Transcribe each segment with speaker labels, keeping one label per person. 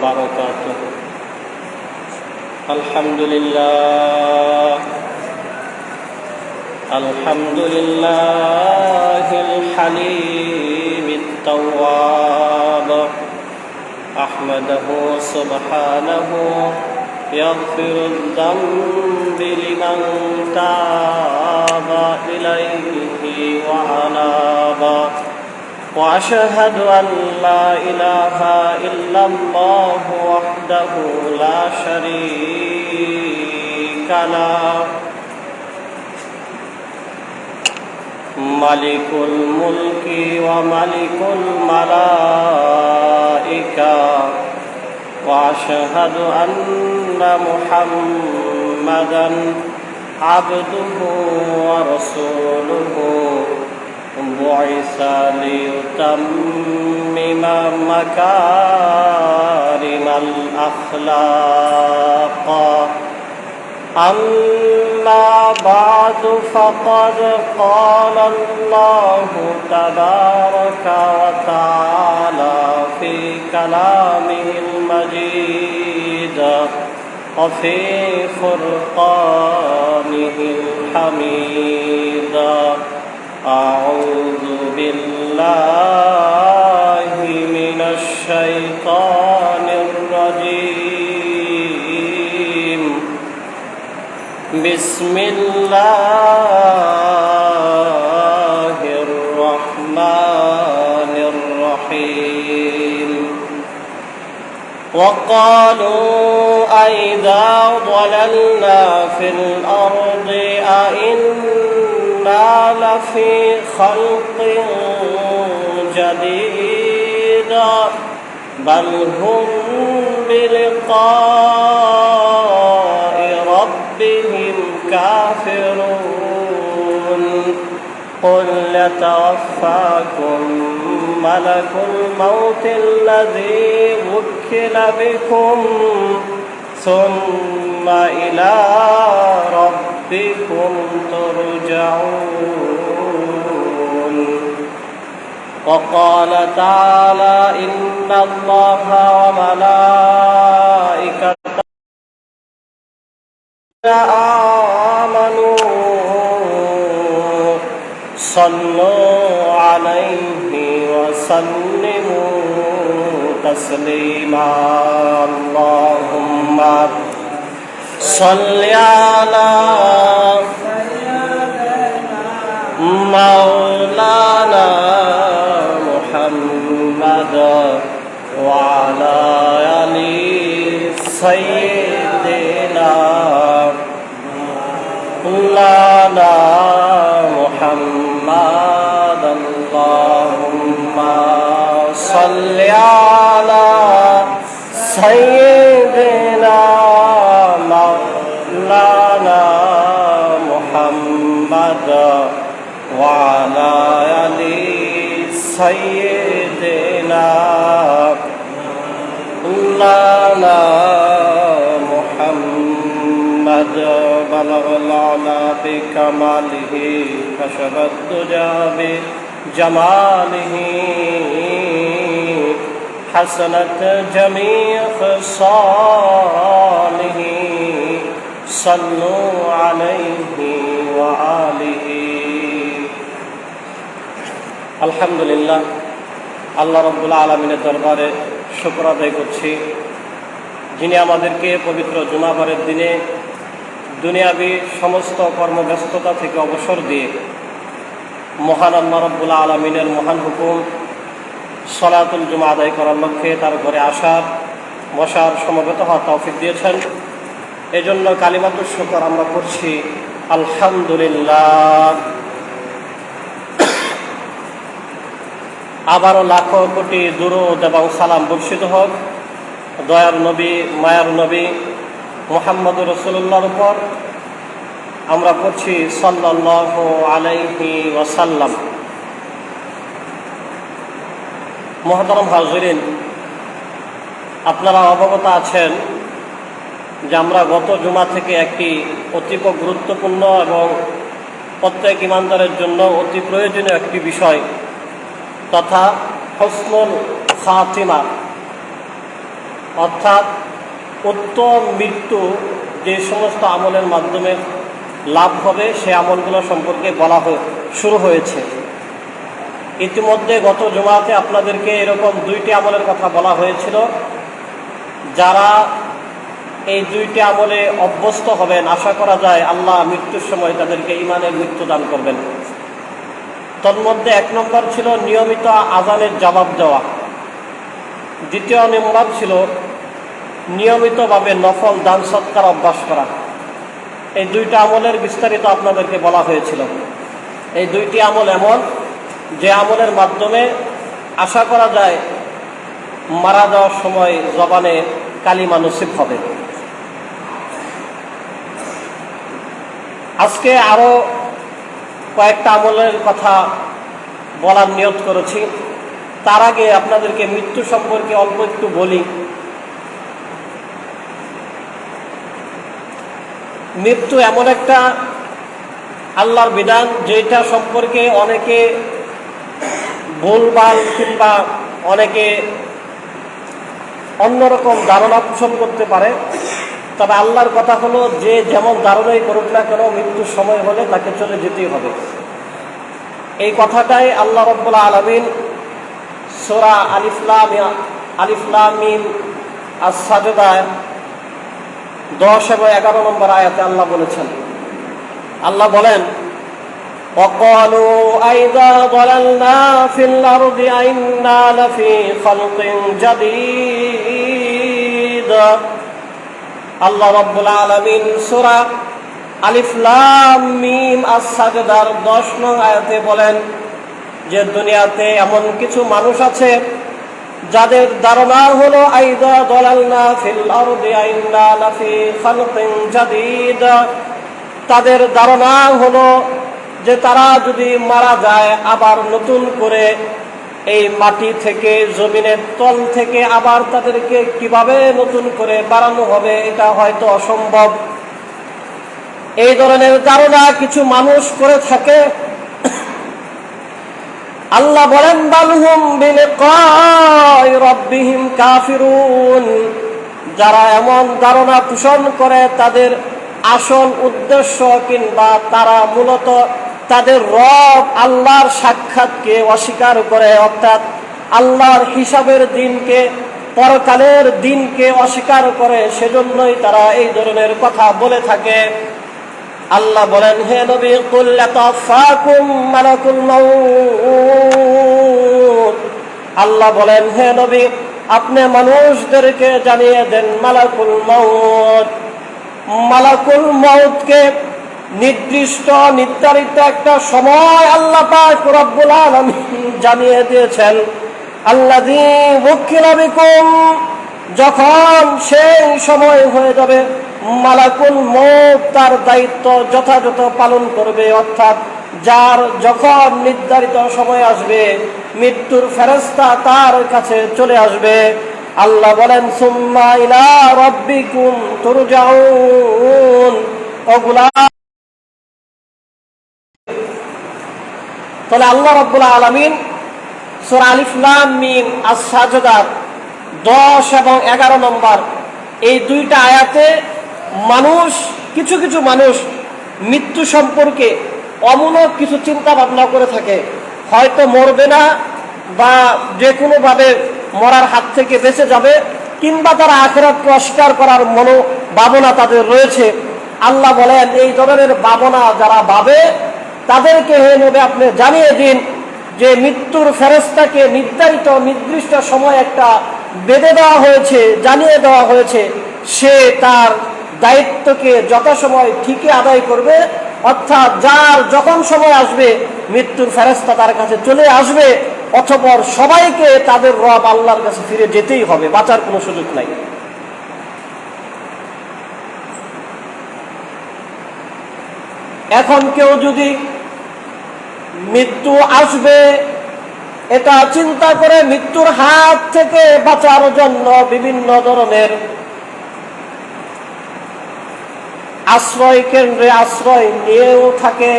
Speaker 1: وبركاته. الحمد لله الحليم التواب، أحمده سبحانه يغفر الذنب لمن تاب إليه وأناب، وأشهد أن لا إله إلا الله وحده لا شريك له، ملك الملك وملك الملائكة، وأشهد أن محمدًا عبده ورسوله، بعث ليتمم مكارم الأخلاق. أما بعد، فقد قال الله تبارك وتعالى في كلامه المجيد وفي فرقانه الحميد. أعوذ بالله من الشيطان الرجيم. بسم الله الرحمن الرحيم. وقالوا أئذا ضللنا في الأرض أئنا لفي خلق جديد، بل هم بلقاء ربهم كافرون. قل يتوفاكم ملك الموت الذي وكل بكم ثم إلى ربكم ترجعون. وقال تعالى: إن الله وملائكته آمنوا صلوا عليه وسلموا تسليما. اللهم صل على مولانا محمد وعلى آل سيدنا مولانا محمد. اللهم صل على سيدنا مولانا محمد وعلى آل سيدنا مولانا محمد. بلغ العلا بكماله، كشف الدجى بجماله، حسنت جميع خصاله. صلوا عليه وآله। আলহামদুলিল্লাহ, আল্লাহ রাব্বুল আলামিনের দরবারে শুকর আদায় করছি, যিনি আমাদেরকে পবিত্র জুমাবারের দিনে দুনিয়াবী সমস্ত কর্মব্যস্ততা থেকে অবসর দিয়ে মহান আল্লাহ রাব্বুল আলামিনের মহান হুকুম সলাতুল জুমা আদায় করার লক্ষ্যে তার ঘরে আসার, বসার, সমবেত হওয়ার তৌফিক দিয়েছেন। এজন্য কালিমাতুশ শুকর আমরা করছি আলহামদুলিল্লাহ। আবারও লাখো কোটি দুরূদ এবং সালাম বর্ষিত হোক দয়ার নবী, মায়ার নবী মুহাম্মদুর রাসূলুল্লাহর উপর। আমরা পড়ছি সাল্লাল্লাহু আলাইহি ওয়াসাল্লাম। মুহতারাম হাজিরিন, আপনারা অবগত আছেন যে আমরা গত জুমা থেকে একটি অতি গুরুত্বপূর্ণ এবং প্রত্যেক ইমানদারের জন্য অতি প্রয়োজনীয় একটি বিষয় তথা হুসনুল খাতিমা অর্থাৎ উত্তম মৃত্যু যে সমস্ত আমলের মাধ্যমে লাভ হবে সে আমলগুলো সম্পর্কে বলা শুরু হয়েছে। ইতিমধ্যে গত জুমাতে আপনাদেরকে এরকম 2টি আমলের কথা বলা হয়েছিল। যারা এই 2টি আমলে অভ্যস্ত হবেন, আশা করা যায় আল্লাহ মৃত্যুর সময় তাদেরকে ঈমানের মৃত্যু দান করবেন। তন্মধ্যে 1 নম্বর ছিল নিয়মিত আযানের জবাব দেওয়া। 2য় নম্বর ছিল নিয়মিতভাবে নফল দান সৎকার অভ্যাস করা। এই 2টা আমলের বিস্তারিত আপনাদেরকে বলা হয়েছিল। এই 2টি আমল এমন যে আমলের মাধ্যমে আশা করা যায় মারা যাওয়ার সময় জবানে কালিমা নসিব হবে। আজকে আরো কয়েকটা আমলের কথা বলার নিয়ত করেছি। তার আগে আপনাদেরকে মৃত্যু সম্পর্কে অল্প একটু বলি। মৃত্যু এমন একটা আল্লাহর বিধান যেটা সম্পর্কে অনেকে ভুলভাল কিংবা অনেকে অন্যরকম ধারণা পোষণ করতে পারে। তবে আল্লাহর কথা হলো, যে যেমন ধারণাই করুক না কেন মৃত্যুর সময় হলে তাকে চলে যেতেই হবে। এই কথাটাই আল্লাহ রাব্বুল আলামিন সূরা আলিফ লাম মিম আস-সাজদা 10 এবং 11 নম্বর আয়াতে আল্লাহ বলেছেন। আল্লাহ বলেন, وَقَالُوا أَإِذَا ضَلَلْنَا فِي الْأَرْضِ أَإِنَّا لَفِي خَلْقٍ جَدِيدٍ। আল্লাহ রাব্বুল আলামিন সূরা আলিফ লাম মিম আস-সাজদার 10 নং আয়াতে বলেন যে দুনিয়াতে এমন কিছু মানুষ আছে যাদের ধারণা হলো আইদা দালালনা ফিল আরদি আইন্না লাফি খালকিন জাদীদ। তাদের ধারণা হলো যে তারা যদি মারা যায় আবার নতুন করে এই মাটি থেকে, জমিনের তল থেকে আবার তাদেরকে কিভাবে নতুন করে বাড়ানো হবে, এটা হয়তো অসম্ভব। এই ধরনের ধারণা কিছু মানুষ করে থাকে। আল্লাহ বলেন, বালহুম বিলিকাই রাব্বিহিম কাফিরুন। যারা এমন ধারণা পোষণ করে তাদের আসল উদ্দেশ্য কিংবা তারা মূলত তাদের রব আল্লাহর সাক্ষাৎকে অস্বীকার করে, অর্থাৎ আল্লাহর হিসাবের দিনকে, পরকালের দিনকে অস্বীকার করে, সেজন্যই তারা এই ধরনের কথা বলে থাকে। আল্লাহ বলেন, হে নবী, কুল ইয়াতাওয়াফাকুম মালাকুল মাউত। আল্লাহ বলেন, হে নবী, আপনি মানুষদেরকে জানিয়ে দেন মালাকুল মাউত। মালাকুল মাউতকে নির্ধারিত একটা সময় আল্লাহ পাক রব্বুল আলামিন জানিয়ে দিয়েছেন। আল্লাযী ওয়াক্কিলা বিকুম, যখন সেই সময় হয়ে যাবে মালাকুল মউত তার দায়িত্ব যথাযথ পালন করবে, অর্থাৎ যার যখন নির্ধারিত সময় আসবে মৃত্যুর ফেরেশতা তার কাছে চলে আসবে। আল্লাহ বলেন, সুম্মা ইলা রাব্বিকুম তুরজাউন। ওগুলা তাহলে আল্লাহ রাব্বুল আলামিন সূরা আলিফ লাম মিম আস-সাজদা 10 এবং 11 নম্বর এই 2টা আয়াতে কিছু মানুষ মৃত্যু সম্পর্কে অমূলক কিছু চিন্তা ভাবনা করে থাকে। হয়তো মরবে না বা যে কোনোভাবে মরার হাত থেকে বেঁচে যাবে, কিংবা তারা আখিরাতকে অস্বীকার করার ভাবনা তাদের রয়েছে। আল্লাহ বলেন, এই ধরনের ভাবনা যারা ভাবে তাদেরকে হে নবী আপনি জানিয়ে দিন যে মৃত্যুর ফেরেশতাকে নির্দিষ্ট সময় একটা বেঁধে দেওয়া হয়েছে, জানিয়ে দেওয়া হয়েছে। সে তার দায়িত্বকে যথাসময় ঠিকই আদায় করবে, অর্থাৎ যার যখন সময় আসবে মৃত্যুর ফেরেশতা তার কাছে চলে আসবে, অতঃপর সবাইকে তাদের রব আল্লাহর কাছে ফিরে যেতেই হবে, বাঁচার কোনো সুযোগ নাই। এখন কেউ যদি মৃত্যু আসবে এটা চিন্তা করে মৃত্যুর হাত থেকে বাঁচার জন্য বিভিন্ন ধরনের আশ্রয় কেন্দ্রে আশ্রয় নিয়েও থাকে,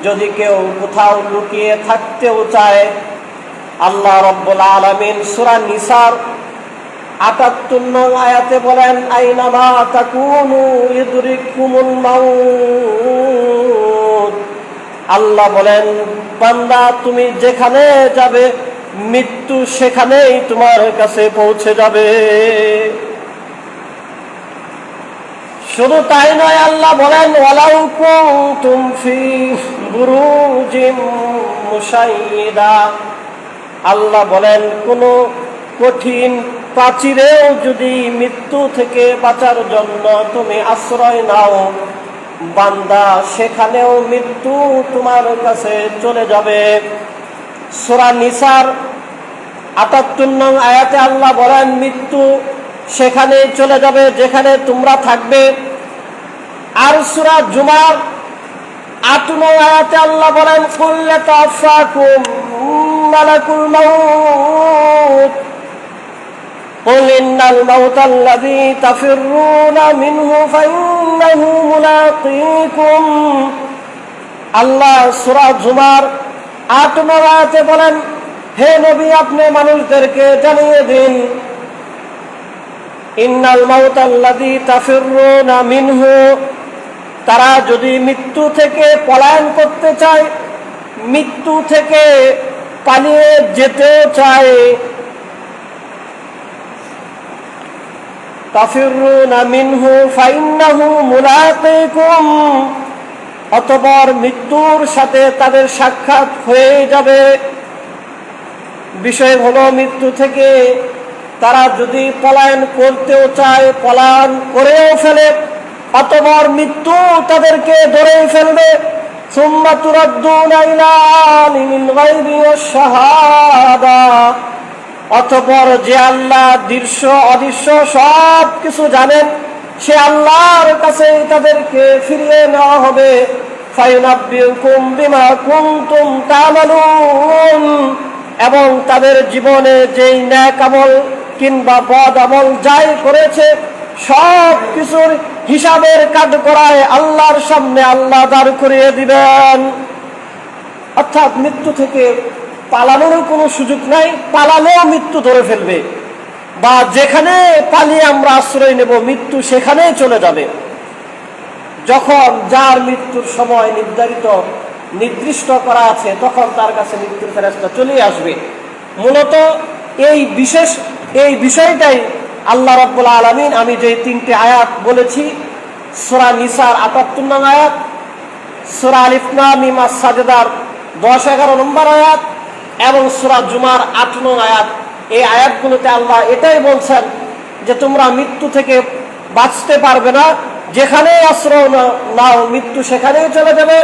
Speaker 1: যদি কেউ কোথাও লুকিয়ে থাকতেও চায়, আল্লাহ রাব্বুল আলামিন সূরা নিসার ৭৮ নং আয়াতে বলেন, আইনামা তাকুনু ইউদরিকুমুল মাউত। আল্লাহ বলেন, বান্দা তুমি যেখানে যাবে মৃত্যু সেখানেই তোমার কাছে পৌঁছে যাবে। শুধু তাই নয়, আল্লাহ বলেন, ওয়ালাউ কুনতুম ফি বুরুজিম মুশাইয়্যিদা। আল্লাহ বলেন, কোন কঠিন প্রাচীরেও যদি মৃত্যু থেকে বাঁচার জন্য তুমি আশ্রয় নাও, বান্দা সেখানেও মৃত্যু তোমার কাছে চলে যাবে। সূরা নিসার ৭৮ নং আয়াতে আল্লাহ বলেন, মৃত্যু সেখানে চলে যাবে যেখানে তোমরা থাকবে। আর সূরা জুমার ৮ নং আয়াতে আল্লাহ বলেন, কুল ইয়াতাওয়াফাকুম মালাকুল মাউত কুল ইন্নাল মাউতাল্লাযী তাফিররুনা মিনহু ফাইন্নাহু মুলাকীকুম। আল্লাহ সূরা জুমার ৮ নং আয়াতে বলেন, হে নবী, আপনি মানুষদেরকে জানিয়ে দিন, ইন্নাল মাউতাল্লাযী তাফিররুনা মিনহু, তারা যদি মৃত্যু থেকে পলায়ন করতে চায়, মৃত্যু থেকে পালিয়ে যেতে চায়, তাফিররুনা মিনহু ফাইন্নাহু মুলাকীকুম, অতঃপর মৃত্যুর সাথে তাদের সাক্ষাৎ হয়ে যাবে। বিষয় হলো, মৃত্যু থেকে তারা যদি পলায়ন করতেও চায়, পলায়ন করেও ফেলে, অতঃপর মৃত্যু তাদেরকে ধরে ফেলবে। সুম্মা তুরাদ্দুনা ইলা আলিমিল গায়বি ওয়াশ শাহাদা, অতঃপর যে আল্লাহ দৃশ্য অদৃশ্য সব কিছু জানেন, সে আল্লাহর কাছে তাদেরকে ফিরিয়ে নেওয়া হবে। ফায়ুনাব্বিউকুম বিমা কুনতুম তা'মালুন, এবং তাদের জীবনে যেই নেক আমল কিংবা বদ আমল যাই করেছে সব কিছুর হিসাবের কাঠগড়ায় আল্লাহর সামনে আল্লাহ দাঁড় করিয়ে দিবেন। অর্থাৎ মৃত্যু থেকে পালানোর কোনো সুযোগ নাই, পালালেও মৃত্যু ধরে ফেলবে, বা যেখানে পালিয়ে আমরা আশ্রয় নেব মৃত্যু সেখানেই চলে যাবে। যখন যার মৃত্যুর সময় নির্দিষ্ট করা আছে, তখন তার কাছে মৃত্যুর ফেরেশতা চলে আসবে। মূলত এই বিষয়টাই আল্লাহ রাব্বুল আলামিন, আমি যে 3টে আয়াত বলেছি, সূরা নিসার ৭৮ নং আয়াত, সূরা আলিফ লাম মিম আস-সাজদার 10-11 নম্বর আয়াত এবং সূরা জুমার 8 নং আয়াত, এই আয়াতগুলোতে আল্লাহ এটাই বলছেন যে তোমরা মৃত্যু থেকে বাঁচতে পারবে না, যেখানেই আশ্রয় নাও মৃত্যু সেখানেই চলে যাবে,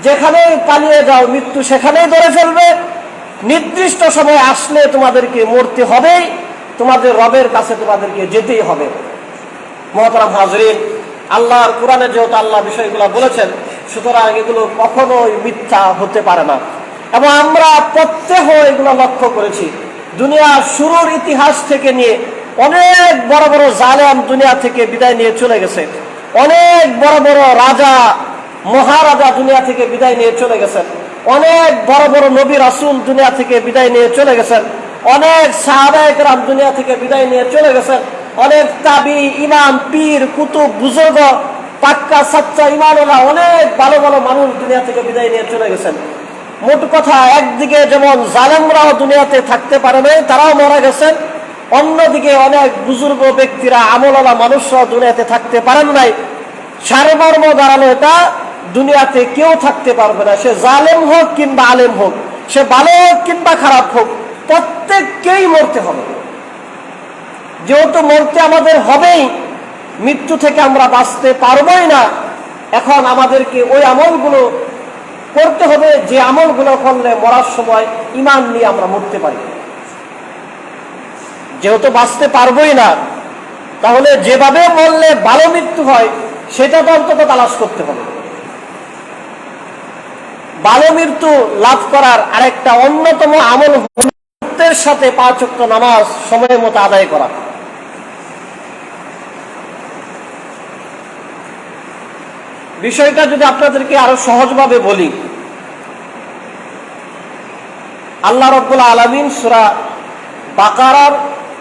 Speaker 1: যেখানেই পালিয়ে যাও মৃত্যু সেখানেই ধরে ফেলবে। নির্দিষ্ট সময় আসলে তোমাদেরকে মরতে হবেই, তোমাদের রবের কাছে তোমাদেরকে যেতেই হবে। মুহতারাম হাজরিন, আল্লাহর কোরআনে যেহেতু আল্লাহ বিষয়গুলো বলেছেন, সুতরাং এগুলো কখনোই মিথ্যা হতে পারে না। এবং আমরা প্রত্যহ এগুলো লক্ষ্য করেছি। দুনিয়ার শুরুর ইতিহাস থেকে নিয়ে অনেক বড় বড় জালেম দুনিয়া থেকে বিদায় নিয়ে চলে গেছে, অনেক বড় বড় রাজা মহারাজা দুনিয়া থেকে বিদায় নিয়ে চলে গেছেন, অনেক বড় বড় নবী রাসূল দুনিয়া থেকে বিদায় নিয়ে চলে গেছেন, অনেক সাহাবায়ে কেরাম দুনিয়া থেকে বিদায় নিয়ে চলে গেছেন, অনেক তাবি, ইমাম, পীর, কুতুব, বুজুর্গ, পাক্কা সাচ্চা ইমানওয়ালা অনেক ভালো ভালো মানুষ দুনিয়া থেকে বিদায় নিয়ে চলে গেছেন। মোট কথা, একদিকে যেমন জালেমরাও দুনিয়াতে থাকতে পারে নাই, তারাও মারা গেছেন, অন্যদিকে অনেক বুজুর্গ ব্যক্তিরা, আমলওয়ালা মানুষরাও দুনিয়াতে থাকতে পারেন নাই। সারমর্ম দাঁড়ানো এটা, দুনিয়াতে কেউ থাকতে পারবে না, সে জালেম হোক কিংবা আলেম হোক, সে ভালো হোক কিংবা খারাপ হোক, প্রত্যেককেই মরতে হবে। যেহেতু মরতে আমাদের হবেই, মৃত্যু থেকে আমরা বাঁচতে পারবোই না, এখন আমাদেরকে ওই আমলগুলো করতে হবে যে আমলগুলো করলে মরার সময় ঈমান নিয়ে আমরা মরতে পারি। যেহেতু বাঁচতে পারবোই না, তাহলে যেভাবে মরলে ভালো মৃত্যু হয় সেটা তো অন্তত তালাশ করতে হবে। ভালো মৃত্যু লাভ করার আরেকটা অন্যতম আমল হলের সাথে 5 ওয়াক্ত নামাজ সময় মতো আদায় করা। বিষয়টা যদি আপনাদেরকে আরো সহজভাবে বলি, আল্লাহ রাব্বুল আলামিন সূরা বাকারার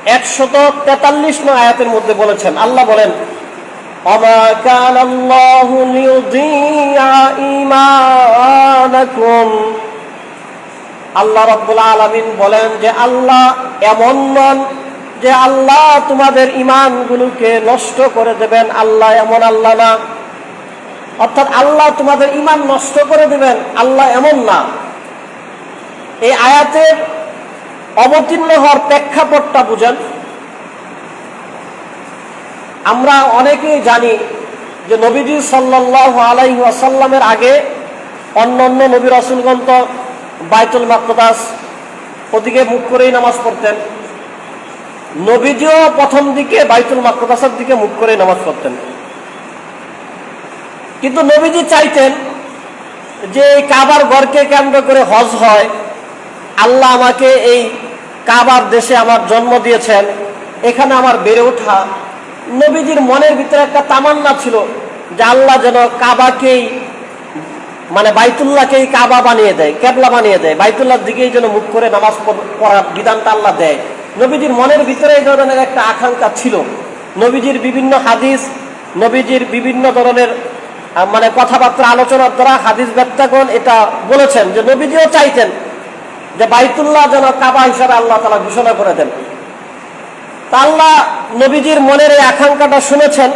Speaker 1: 143 নং আয়াতের মধ্যে বলেছেন, আল্লাহ বলেন, ওমা কানাল্লাহু লিয়ুযিআ ঈমানাকুম। আল্লাহ রাব্বুল আলামিন বলেন যে আল্লাহ এমন নন যে আল্লাহ তোমাদের ঈমানগুলোকে নষ্ট করে দেবেন। আল্লাহ এমন আল্লাহ না, অর্থাৎ আল্লাহ তোমাদের ঈমান নষ্ট করে দেবেন, আল্লাহ এমন না। এই আয়াতের অবতীর্ণ হওয়ার প্রেক্ষাপটটা বুঝেন। আমরা অনেকেই জানি যে নবীজি সাল্লাল্লাহু আলাইহি ওয়াসাল্লামের আগে অন্যান্য নবী রাসূলগণ তো বাইতুল মাকদাস ওদিকে মুখ করেই নামাজ পড়তেন। নবীজিও প্রথম দিকে বাইতুল মাকদাসের দিকে মুখ করে নামাজ পড়তেন, কিন্তু নবীজি চাইতেন যে এই কাবার ঘরকে কেন্দ্র করে হজ হয়। আল্লাহ আমাকে এই কাবার দেশে আমার জন্ম দিয়েছেন, এখানে আমার বেড়ে ওঠা। নবীজির মনের ভিতরে একটা তামান্না ছিল যে আল্লাহ যেন কাবাকেই, মানে বাইতুল্লাহকেই কাবা বানিয়ে দেয়, কেবলা বানিয়ে দেয়, বাইতুল্লাহর দিকেই যেন মুখ করে নামাজ পড়ার বিধানটা আল্লাহ দেয়। নবীজির মনের ভিতরে এই ধরনের একটা আকাঙ্ক্ষা ছিল। নবীজির বিভিন্ন হাদিস, নবীজির বিভিন্ন ধরনের মানে কথাবার্তা আলোচনার দ্বারা হাদিস ব্যাখ্যাগণ এটা বলেছেন যে নবীজিও চাইতেন যে বাইতুল্লাহ যেন কাবা হিসাবে আল্লাহ তাআলা ঘোষণা করে দেন। তা আল্লাহ নবীজির মনের এই আকাঙ্ক্ষাটা শুনেছেন।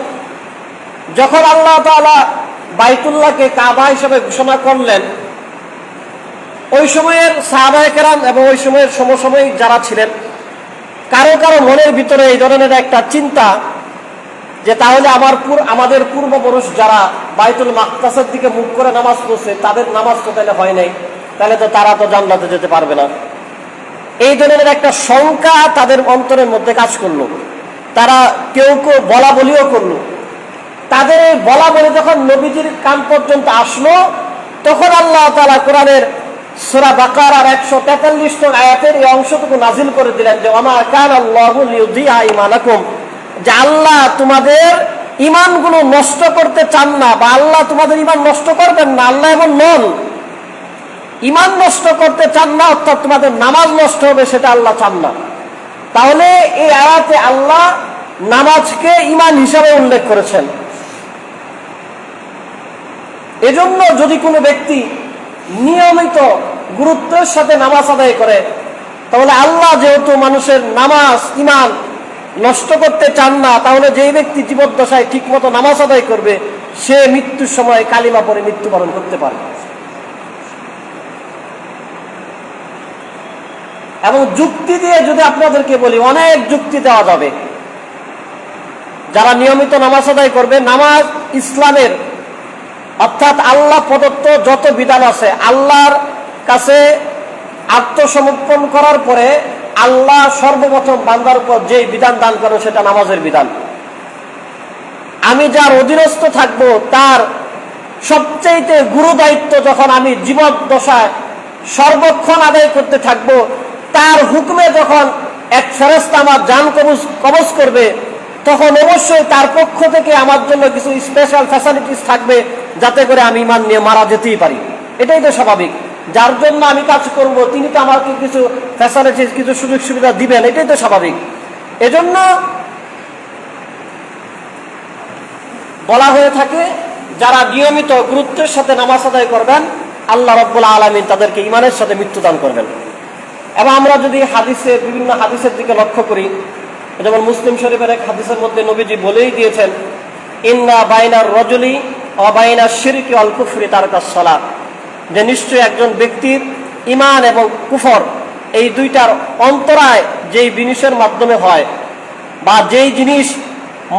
Speaker 1: যখন আল্লাহ তাআলা বাইতুল্লাহকে কাবা হিসাবে ঘোষণা করলেন, ওই সময়ের সাহাবায়ে কেরাম এবং ওই সময়ের সমসাময়িক যারা ছিলেন, কারো কারো মনের ভিতরে এই ধরনের একটা চিন্তা যে তাহলে আমাদের পূর্বপুরুষ যারা বাইতুল মাকদাসের দিকে মুখ করে নামাজ পড়ছে, তাদের নামাজ তো তাহলে হয় নাই, তাহলে তো তারা তো জান্নাতে যেতে পারবে না। এই ধরনের একটা শঙ্কা তাদের অন্তরের মধ্যে কাজ করলো। তারা কেউ কেউ বলা বলিও করলো। তাদের এই বলা বলি যখন নবীজির কান পর্যন্ত আসলো, তখন আল্লাহ তাআলা কোরআনের সূরা বাকারার 143 নং আয়াতের এই অংশটুকু নাজিল করে দিলেন যে ওমা কানাল্লাহু লিয়ুযিআ ঈমানাকুম, যে আল্লাহ তোমাদের ঈমানগুলো নষ্ট করতে চান না, বা আল্লাহ তোমাদের ঈমান নষ্ট করবেন না, আল্লাহ এমন নন। ঈমান নষ্ট করতে চান না অর্থাৎ তোমাদের নামাজ নষ্ট হবে, সেটা আল্লাহ চান না। তাহলে এই আয়াতে আল্লাহ নামাজকে ঈমান হিসাবে উল্লেখ করেছেন। এজন্য যদি কোনো ব্যক্তি নিয়মিত গুরুত্বের সাথে নামাজ আদায় করে, তাহলে আল্লাহ যেহেতু মানুষের নামাজ ঈমান নষ্ট করতে চান না, তাহলে যেই ব্যক্তি জীবদ্দশায় ঠিক মতো নামাজ আদায় করবে, সে মৃত্যুর সময় কালিমা পড়ে মৃত্যুবরণ করতে পারে। এবং যুক্তি দিয়ে যদি আপনাদেরকে বলি, অনেক যুক্তি দেওয়া যাবে। যারা নিয়মিত নামাজ আদায় করবে, নামাজ ইসলামের অর্থাৎ আল্লাহ প্রদত্ত যত বিধান আছে, আল্লাহর কাছে আত্মসমর্পণ করার পরে আল্লাহ সর্বপ্রথম বান্দার উপর যে বিধান দান করেন সেটা নামাজের বিধান। আমি যার অধীনস্থ থাকব, তার সবচেয়ে গুরু দায়িত্ব যখন আমি জীবদ্দশায় সর্বক্ষণ আদায় করতে থাকব, তার হুকুমে যখন এক ফেরেশতা আমার জান কবজ করবে, তখন অবশ্যই তার পক্ষ থেকে আমার জন্য কিছু স্পেশাল ফ্যাসিলিটিস থাকবে, যাতে করে আমি ঈমান নিয়ে মারা যেতেই পারি। এটাই তো স্বাভাবিক। যার জন্য আমি কাজ করব, তিনি তো আমাকে কিছু ফ্যাসিলিটিস, কিছু সুযোগ সুবিধা দিবেন, এটাই তো স্বাভাবিক। এজন্য বলা হয়ে থাকে, যারা নিয়মিত গুরুত্বের সাথে নামাজ আদায় করবেন, আল্লাহ রাব্বুল আলামিন তাদেরকে ঈমানের সাথে মৃত্যুদান করবেন। এবং আমরা যদি হাদিসের বিভিন্ন হাদিসের দিকে লক্ষ্য করি, যেমন মুসলিম শরীফের এক হাদিসের মধ্যে নবীজি বলেই দিয়েছেন, ইন্না বাইনার রজুলি ওয়া বাইনাশ শিরকি ওয়াল কুফরি তারকাস সালাত, যে নিশ্চয়ই একজন ব্যক্তির ঈমান এবং কুফর এই দুইটার অন্তরায় যেই জিনিসের মাধ্যমে হয়, বা যেই জিনিস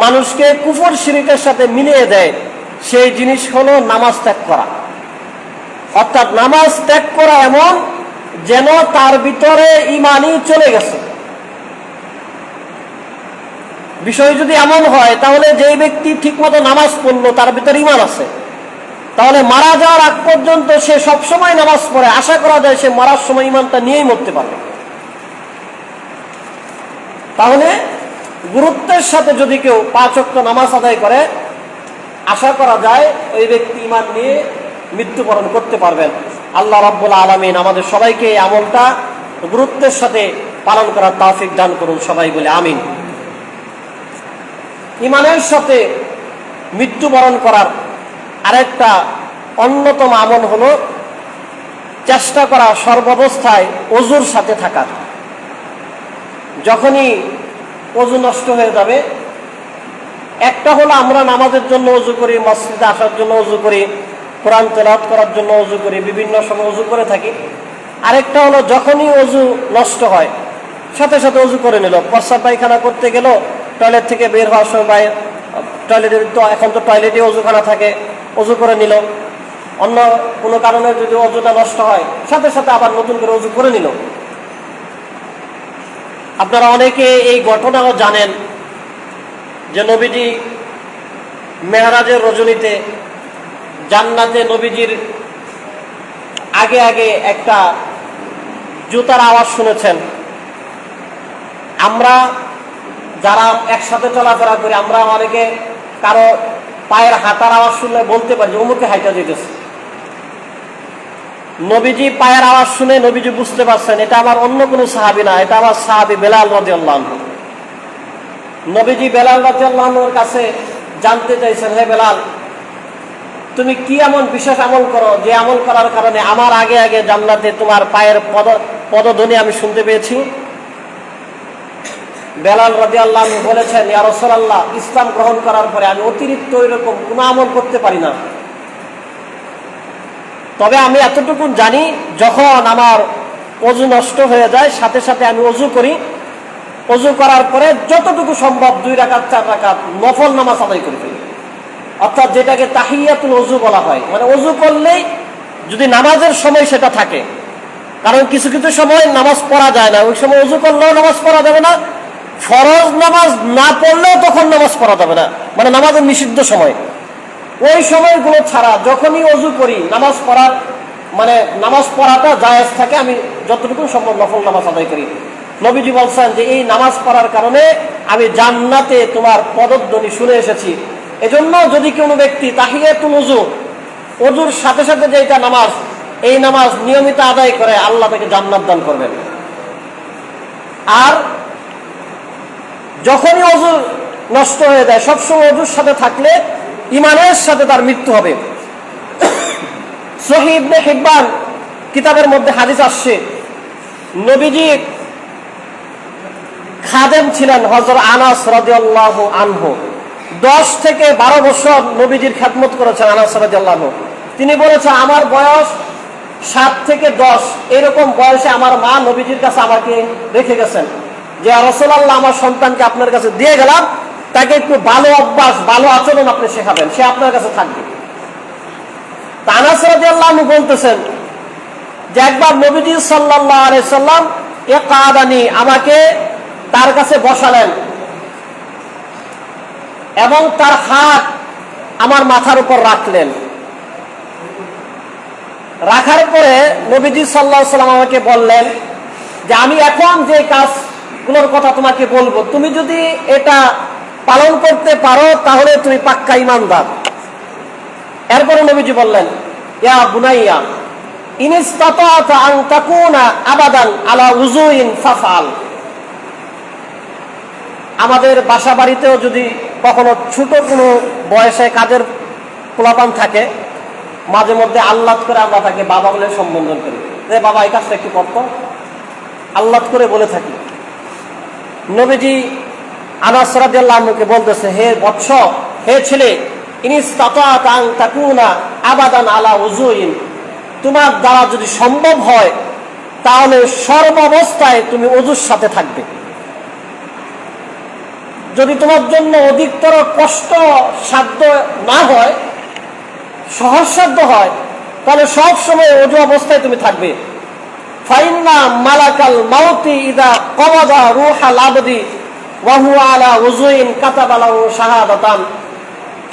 Speaker 1: মানুষকে কুফর শিরকের সাথে মিলিয়ে দেয়, সেই জিনিস হলো নামাজ ত্যাগ করা। অর্থাৎ নামাজ ত্যাগ করা এমন যেন তার ভিতরে ঈমানই চলে গেছে। বিষয় যদি এমন হয়, তাহলে যেই ব্যক্তি ঠিকমতো নামাজ পড়লো, তার ভিতরে ঈমান আছে, তাহলে মারা যাওয়ার আগ পর্যন্ত সে সবসময় নামাজ পড়ে, আশা করা যায় সে মরার সময় ঈমানটা নিয়েই মরতে পারবে। তাহলে গুরুত্বের সাথে যদি কেউ 5 ওয়াক্ত নামাজ আদায় করে, আশা করা যায় ওই ব্যক্তি ঈমান নিয়ে মৃত্যুবরণ করতে পারবেন। আল্লাহ রাব্বুল আলামিন আমাদের সবাইকে এই আমলটা গুরুত্বের সাথে পালন করার তৌফিক দান করুন, সবাই বলে আমিন। ঈমানের সাথে মৃত্যুবরণ করার আরেকটা অন্যতম আমল হলো চেষ্টা করা সর্বাবস্থায় ওযুর সাথে থাকার। যখনই ওযু নষ্ট হয়ে যাবে, একটা হলো আমরা নামাজের জন্য ওযু করি, মসজিদে আসার জন্য ওযু করি, কোরআন তেলাওয়াত করার জন্য ওযু করি, বিভিন্ন সময় ওযু করে থাকি। আরেকটা হলো যখনই ওযু নষ্ট হয় সাথে সাথে ওযু করে নিল, প্রস্রাব পায়খানা করতে গেল, টয়লেট থেকে বের হওয়ার সময় টয়লেটের তো এখন তো টয়লেটে ওযুখানা থাকে, ওযু করে নিল। অন্য কোনো কারণে যদি ওযুটা নষ্ট হয় সাথে সাথে আবার নতুন করে ওযু করে নিল। আপনারা অনেকে এই ঘটনাও জানেন যে নবীজি মেরাজের রজনীতে জান্নাতে নবীজির আগে আগে একটা জুতার আওয়াজ শুনেছেন। আমরা যারা একসাথে চলাফেরা করি, আমরা অনেকে কারো পায়ের হাঁটার আওয়াজ শুনলে বলতে পারি যে অমুকে হাঁটা যেতেছে। নবীজি পায়ের আওয়াজ শুনে নবীজি বুঝতে পারছেন এটা আমার অন্য কোনো সাহাবী না, এটা আমার সাহাবী বেলাল রাদিয়াল্লাহু আনহু। নবীজি বেলাল রাদিয়াল্লাহু আনহুর কাছে জানতে চাইছেন, হে বেলাল, তুমি কি এমন বিশেষ আমল করো যে আমল করার কারণে আমার আগে আগে জান্নাতে তোমার পায়ের পদধ্বনি আমি শুনতে পেয়েছি? বেলাল রাদিয়াল্লাহু আনহু বলেছেন, ইয়া রাসূলুল্লাহ, ইসলাম গ্রহণ করার পরে আমি অতিরিক্ত এরকম কোনো আমল করতে পারি না। তবে আমি এতটুকু জানি, যখন আমার ওযু নষ্ট হয়ে যায় সাথে সাথে আমি ওযু করি, ওযু করার পরে যতটুকু সম্ভব 2 রাকাত 4 রাকাত নফল নামাজ আদায় করে ফেলি, অর্থাৎ যেটাকে তাহিয়াতুল ওযু বলা হয়। মানে ওযু করলেই যদি নামাজের সময় সেটা থাকে, কারণ কিছু কিছু সময় নামাজ পড়া যায় না, ওই সময় ওযু করলেও নামাজ পড়া যাবে না, ফরজ নামাজ না পড়লেও তখন নামাজ পড়া যাবে না, মানে নামাজের নিষিদ্ধ সময়। ওই সময়গুলো ছাড়া যখনই ওযু করি নামাজ পড়ার মানে নামাজ পড়াটা জায়েজ থাকে, আমি যতটুকু সম্ভব নফল নামাজ আদায় করি। নবীজি বলছেন যে এই নামাজ পড়ার কারণে আমি জান্নাতে তোমার পদধ্বনি শুনে এসেছি। এজন্য যদি কোনো ব্যক্তি তাহিয়াতুল ওযু, ওযুর সাথে সাথে যেটা নামাজ, এই নামাজ নিয়মিত আদায় করে আল্লাহ তাকে জান্নাত দান করবেন। আর যখনই ওযু নষ্ট হয়ে যায় সবসময় ওযুর সাথে থাকলে ঈমানের সাথে তার মৃত্যু হবে। সহিহ ইবনে হিব্বান কিতাবের মধ্যে হাদিস আসছে, নবীজি খাদেম ছিলেন হযরত আনাস রাদিয়াল্লাহু আনহু। 10 থেকে 12 বছর নবীজির খেদমত করেছেন আনাস রাদিয়াল্লাহু আনহু। তিনি বলেছেন, আমার বয়স 7 থেকে 10 এরকম বয়সে আমার মা নবীজির কাছে আমাকে রেখে গেছেন যে, ইয়া রাসূলুল্লাহ, আমার সন্তানকে আপনার কাছে দিয়ে গেলাম, তাকে একটু ভালো অভ্যাস ভালো আচরণ আপনি শেখাবেন, সে আপনার কাছে থাকবে। আনাস রাদিয়াল্লাহু আনহু বলতেছেন যে একবার নবীজি সাল্লাল্লাহু আলাইহি সাল্লাম ইকাদানি, আমাকে তার কাছে বসালেন এবং তার হাত আমার মাথার উপর রাখলেন। রাখার পরে নবীজি সাল্লাল্লাহু আলাইহি সাল্লাম আমাকে বললেন যে আমি এখন যে কাজগুলোর কথা তোমাকে বলবো, তুমি যদি এটা পালন করতে পারো তাহলে তুমি পাক্কা ঈমানদার। এরপরে নবীজি বললেন, ইয়া বুনাইয়া ইন ইসতাতা'তা আন তাকুনা আবাদান আলা উযুইন ফাফআল। আমাদের বাসা বাড়িতেও যদি কখনো ছোট কোনো বয়সে কাজের পোলাপান থাকে, মাঝে মধ্যে আল্লাহ করে আমরা তাকে বাবা বলে সম্বোধন করি, রে বাবা এই কাজটা একটু করতো, আল্লাহ করে বলে থাকি। নবীজি আনাস রাদিয়াল্লাহু আনহুকে বলতেছে, হে বৎস, হে ছেলে, ইন ইসতাতা'তা আন তাকুনা আবাদান আলা উযুইন, তোমার দ্বারা যদি সম্ভব হয় তাহলে সর্বাবস্থায় তুমি ওযুর সাথে থাকবে। যদি তোমার জন্য অধিকতর কষ্ট সাধ্য না হয়, সহজসাধ্য হয়, তাহলে সব সময় ওযু অবস্থায় তুমি থাকবে। ফাইন্না মালাকাল মাউতি ইযা কবাদা রূহাল আবদি ওয়া হুয়া আলা উযুইন কাতাবা লাহু শাহাদাতান।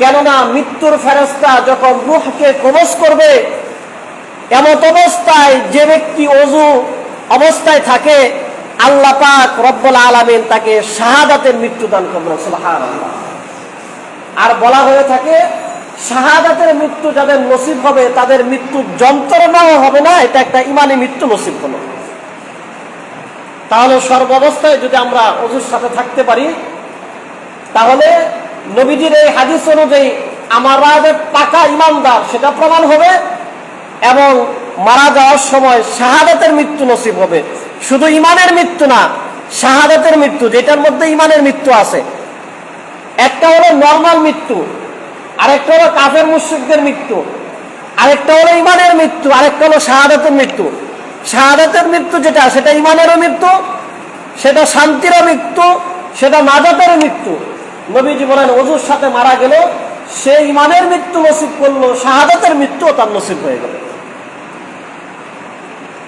Speaker 1: কেননা মৃত্যুর ফেরেশতা যখন রূহকে কবজ করবে, এমত অবস্থায় যে ব্যক্তি ওযু অবস্থায় থাকে, আল্লাহ পাক রব্বুল আলামিন তাকে শাহাদাতের মৃত্যু দান করবেন। সুবহানাল্লাহ। আর বলা হয়ে থাকে, শাহাদাতের মৃত্যু যাদের নসিব হবে তাদের মৃত্যু যন্ত্রণাও হবে না, এটা একটা ঈমানি মৃত্যু নসিব হলো। তাহলে সর্বাবস্থায় যদি আমরা ওযুর সাথে থাকতে পারি, তাহলে নবীজির এই হাদিস অনুযায়ী আমরা যে পাকা ইমানদার সেটা প্রমাণ হবে, এবং মারা যাওয়ার সময় শাহাদাতের মৃত্যু নসিব হবে। শুধু ইমানের মৃত্যু না, শাহাদাতের মৃত্যু, যেটার মধ্যে ইমানের মৃত্যু আছে। একটা হলো নরমাল মৃত্যু, আরেকটা হলো কাফের মুশরিকদের মৃত্যু, আরেকটা হলো ইমানের মৃত্যু, আরেকটা হলো শাহাদাতের মৃত্যু। শাহাদাতের মৃত্যু যেটা, সেটা ইমানেরও মৃত্যু, সেটা শান্তিরও মৃত্যু, সেটা নাজাতের মৃত্যু। নবীজি বলেন ওযুর সাথে মারা গেল, সে ইমানের মৃত্যু নসিব করলো, শাহাদাতের মৃত্যু তার নসিব হয়ে গেল।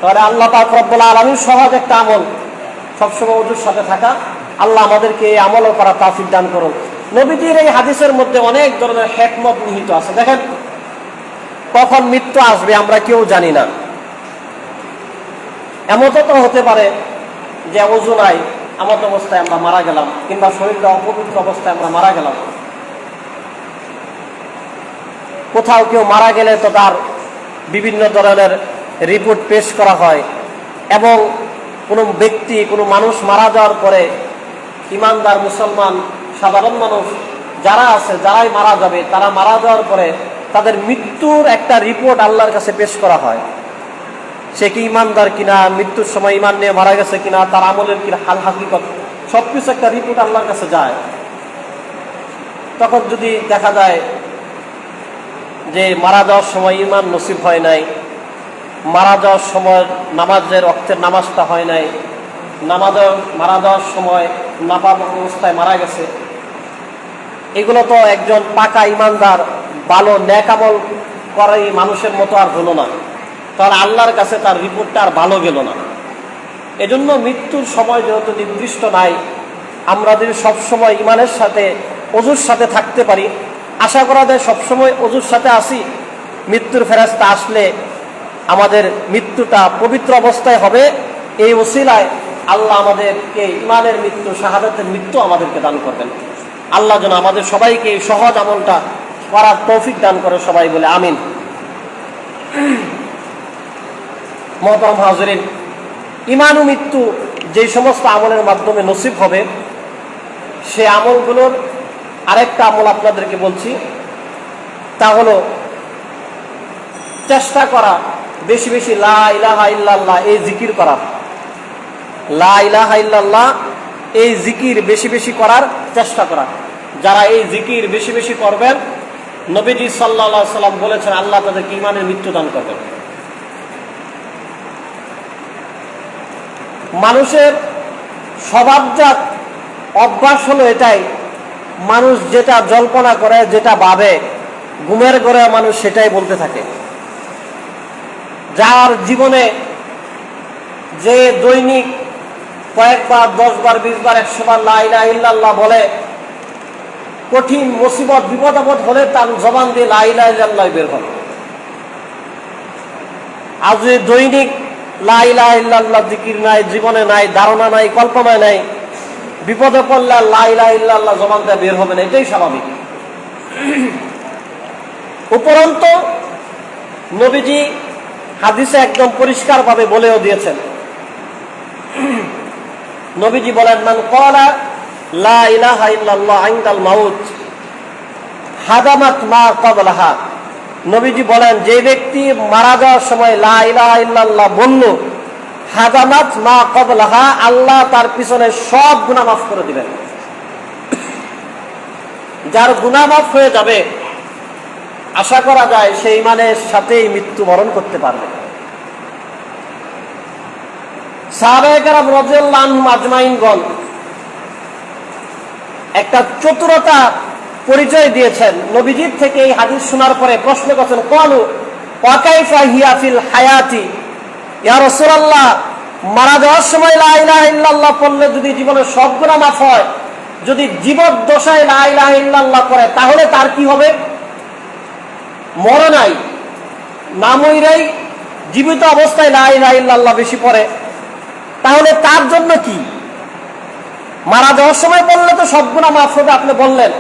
Speaker 1: তাহলে আল্লাহ পাক রব্বুল আলামিন সহজ একটা আমল, সবসময় ওযুর সাথে থাকা। আল্লাহ আমাদেরকে এই আমলও করা তৌফিক দান করুন। নবীজির এই হাদিসের মধ্যে অনেক ধরনের হিকমত নিহিত আছে। দেখেন, কখন মৃত্যু আসবে আমরা কেউ জানি না। এমনও তো হতে পারে যে ওযু নাই, এমত অবস্থায় আমরা মারা গেলাম, কিংবা শরীরটা অপবিত্র অবস্থায় আমরা মারা গেলাম। কোথাও কেউ মারা গেলে তো তার বিভিন্ন ধরনের রিপোর্ট পেশ করা হয়, এবং কোনো ব্যক্তি, কোনো মানুষ মারা যাওয়ার পরে ইমানদার মুসলমান সাধারণ মানুষ যারা আছে, যারাই মারা যাবে, তারা মারা যাওয়ার পরে তাদের মৃত্যুর একটা রিপোর্ট আল্লাহর কাছে পেশ করা হয়। সে কি ইমানদার কিনা, মৃত্যুর সময় ইমান নিয়ে মারা গেছে কিনা, তার আমলের কি হাল হাকিকত, সবকিছু একটা রিপোর্ট আল্লাহর কাছে যায়। তখন যদি দেখা যায় যে মারা যাওয়ার সময় ইমান নসিব হয় নাই, মারা যাওয়ার সময় নামাজের ওয়াক্তের নামাজটা হয় নাই, মারা যাওয়ার সময় নাপাক অবস্থায় মারা গেছে, এগুলো তো একজন পাকা ইমানদার ভালো নেক আমল করে মানুষের মতো আর হলো না। তাহলে আল্লাহর কাছে তার রিপোর্টটা আর ভালো গেল না। এজন্য মৃত্যুর সময় যেহেতু নির্দিষ্ট নাই, আমরা যদি সবসময় ইমানের সাথে ওযুর সাথে থাকতে পারি, আশা করা যায় সবসময় ওযুর সাথে আসি, মৃত্যুর ফেরেশতা আসলে আমাদের মৃত্যুটা পবিত্র অবস্থায় হবে। এই ওসিলায় আল্লাহ আমাদেরকে ইমানের মৃত্যু, শাহাদাতের মৃত্যু আমাদেরকে দান করবেন। আল্লাহ যেন আমাদের সবাইকে এই সহজ আমলটা করার তৌফিক দান করে, সবাই বলে আমিন। মুহতারাম হাজিরিন, ইমান ও মৃত্যু যে সমস্ত আমলের মাধ্যমে নসিব হবে, সে আমলগুলোর আরেকটা আমল আপনাদেরকে বলছি, তা হলো চেষ্টা করা বেশি বেশি লা ইলাহা ইল্লাল্লাহ এই জিকির করা। লা ইলাহা ইল্লাল্লাহ এই জিকির বেশি বেশি করার চেষ্টা করা। যারা এই জিকির বেশি বেশি করবেন, নবীজি সাল্লাল্লাহু আলাইহি সাল্লাম বলেছেন আল্লাহ তাদেরকে ইমানের মৃত্যু দান করবেন। মানুষের স্বভাবজাত অভ্যাস হলো এটাই, মানুষ যেটা জল্পনা করে, যেটা ভাবে, ঘুমের ঘরে মানুষ সেটাই বলতে থাকে। যার জীবনে যে দৈনিক কয়েকবার, 10 বার, 20 বার, 100 বার লা ইলাহা ইল্লাল্লাহ বলে, কঠিন মুসিবত বিপদ আপদ হলে তার জবান দিয়ে লা ইলাহা ইল্লাল্লাহ বের হবে। আর যদি দৈনিক লা ইলাহা ইল্লাল্লাহ জিকির নাই, জীবনে নাই, ধারণা নাই, কল্পনায় নাই, বিপদে পড়লে লা ইলাহা ইল্লাল্লাহ জবান দিয়ে বের হবে না, এটাই স্বাভাবিক। উপরন্তু নবীজি হাদিসে একদম পরিষ্কারভাবে বলেও দিয়েছেন। নবীজি বলেন মান ক্বালা লা ইলাহা ইল্লাল্লাহ ইনদাল মাউত হাদামাত মা ক্বাবলাহা। নবীজি বলেন যে ব্যক্তি মারা যাওয়ার সময় লা ইলাহা ইল্লাল্লাহ বলল, হাদামাত মা ক্বাবলাহা, আল্লাহ তার পিছনে সব গুনাহ মাফ করে দিবেন। যার গুনাহ মাফ হয়ে যাবে, আশা করা যায় সেই ইমানের সাথেই মৃত্যুবরণ করতে পারবে। সাহাবায়ে কেরাম রাদিয়াল্লাহু আনহুম আজমাইনগণ একটা চতুরতা পরিচয় দিয়েছেন। নবীজির থেকে এই হাদিস শোনার পরে প্রশ্ন করেছেন, ক্বালু ওয়া কাইফা হিয়া ফিল হায়াতি, ইয়া রাসূলুল্লাহ, মারা যাওয়ার সময় লা ইলাহা ইল্লাল্লাহ পড়লে যদি জীবনের সব গুনাহ মাফ হয়, যদি জীবদ্দশায় লা ইলাহা ইল্লাল্লাহ পড়ে তাহলে তার কি হবে? মরে নাই, না মইরাই জীবিত অবস্থায় লা ইলাহা ইল্লাল্লাহ বেশি পড়ে, তাহলে তার জন্য কি? মারা যাওয়ার সময় বললে তো সব গুনাহ মাফ হবে, আপনি বললেন।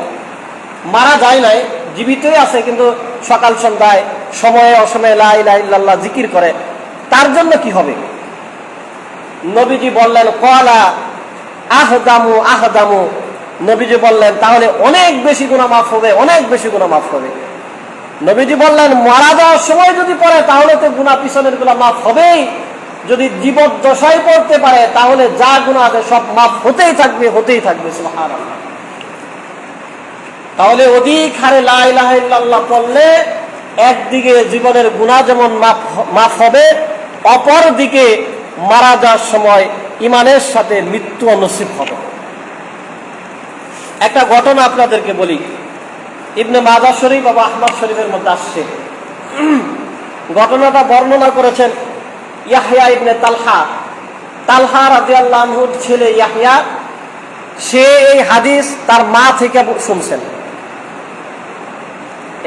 Speaker 1: মারা যায় নাই, জীবিতই আছে, কিন্তু সকাল সন্ধ্যায় সময়ে অসময়ে লা ইলাহা ইল্লাল্লাহ জিকির করে, তার জন্য কি হবে? নবীজি বললেন ক্বালা আহদামু আহদামু, নবীজি বললেন তাহলে অনেক বেশি গুনাহ মাফ হবে, অনেক বেশি গুনাহ মাফ হবে। নবীজি বললেন মারা যাওয়ার সময় যদি পড়ে তাহলে তো গুনাহ পিছনের গুনাহ মাফ হবেই, যদি জীবদ্দশায় পড়তে পারে তাহলে যা গুনাহ আছে সব মাফ হতেই থাকবে, হতেই থাকবে। সুবহানাল্লাহ। তাহলে অধিক হারে লা ইলাহা ইল্লাল্লাহ পড়লে একদিকে জীবনের গুনাহ যেমন মাফ হবে, অপর দিকে মারা যাওয়ার সময় ইমানের সাথে মৃত্যু নসিব হবে। একটা ঘটনা আপনাদেরকে বলি, ইবনে মাজাহ শরীফ বা আহমদ শরীফের মধ্যে আসছে। ঘটনাটা বর্ণনা করেছেন ইয়াহইয়া ইবনে তালহা। তালহা রাদিয়াল্লাহু আনহুর ছেলে ইয়াহইয়া, সে এই হাদিস তার মা থেকে শুনছেন।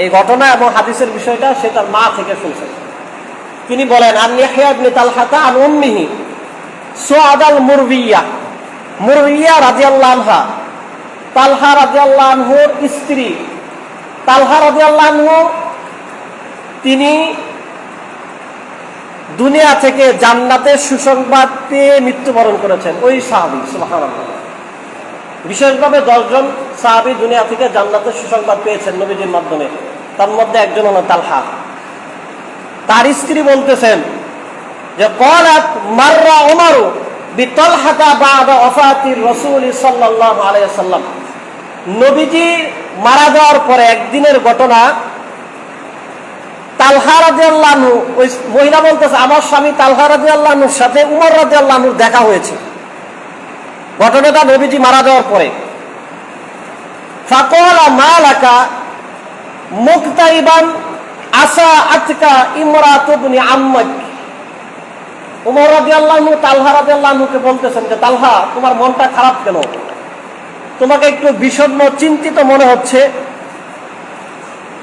Speaker 1: এই ঘটনা এবং হাদিসের বিষয়টা সে তার মা থেকে শুনছেন। তিনি বলেন আন ইয়াহইয়া ইবনে তালহাতা আন উম্মিহি সুআদাল মুরবিয়া, মুরবিয়া রাদিয়াল্লাহু আনহা তালহা রাদিয়াল্লাহু আনহুর স্ত্রী। তালহা রাদিয়াল্লাহু আনহু তিনি দুনিয়া থেকে জান্নাতের সুসংবাদ পেয়ে মৃত্যুবরণ করেছেন। ওই সাহাবী, সুবহানাল্লাহ। বিশেষভাবে 10 জন সাহাবী দুনিয়া থেকে জান্নাতের সুসংবাদ পেয়েছেন নবীজির মাধ্যমে, তার মধ্যে একজন হলো তালহা। তার স্ত্রী বলতেছেন যে ক্বালাত মাররা উমারু বিতালহাতা বা'দা ওয়াফাতির রাসূল সাল্লাল্লাহু আলাইহি ওয়াসাল্লাম। নবীজি মারা যাওয়ার পরে একদিনের ঘটনা, তালহা রাদিয়াল্লাহু আনহু, ওই মহিলা বলতেছে আমার স্বামী তালহা রাদিয়াল্লাহু আনহুর সাথে উমর রাদিয়াল্লাহু আনহুর দেখা হয়েছে। ঘটনাটা নবীজি মারা যাওয়ার পরে। ফাকালা মা লাকা মুকতাইবান আসা আতকা ইমরাতু ইবনি আম্মাক। উমর রাদিয়াল্লাহু আনহু তালহা রাদিয়াল্লাহু আনহুকে বলতেছেন যে তালহা, তোমার মনটা খারাপ কেন? তোমাকে একটু বিষণ্ণ চিন্তিত মনে হচ্ছে।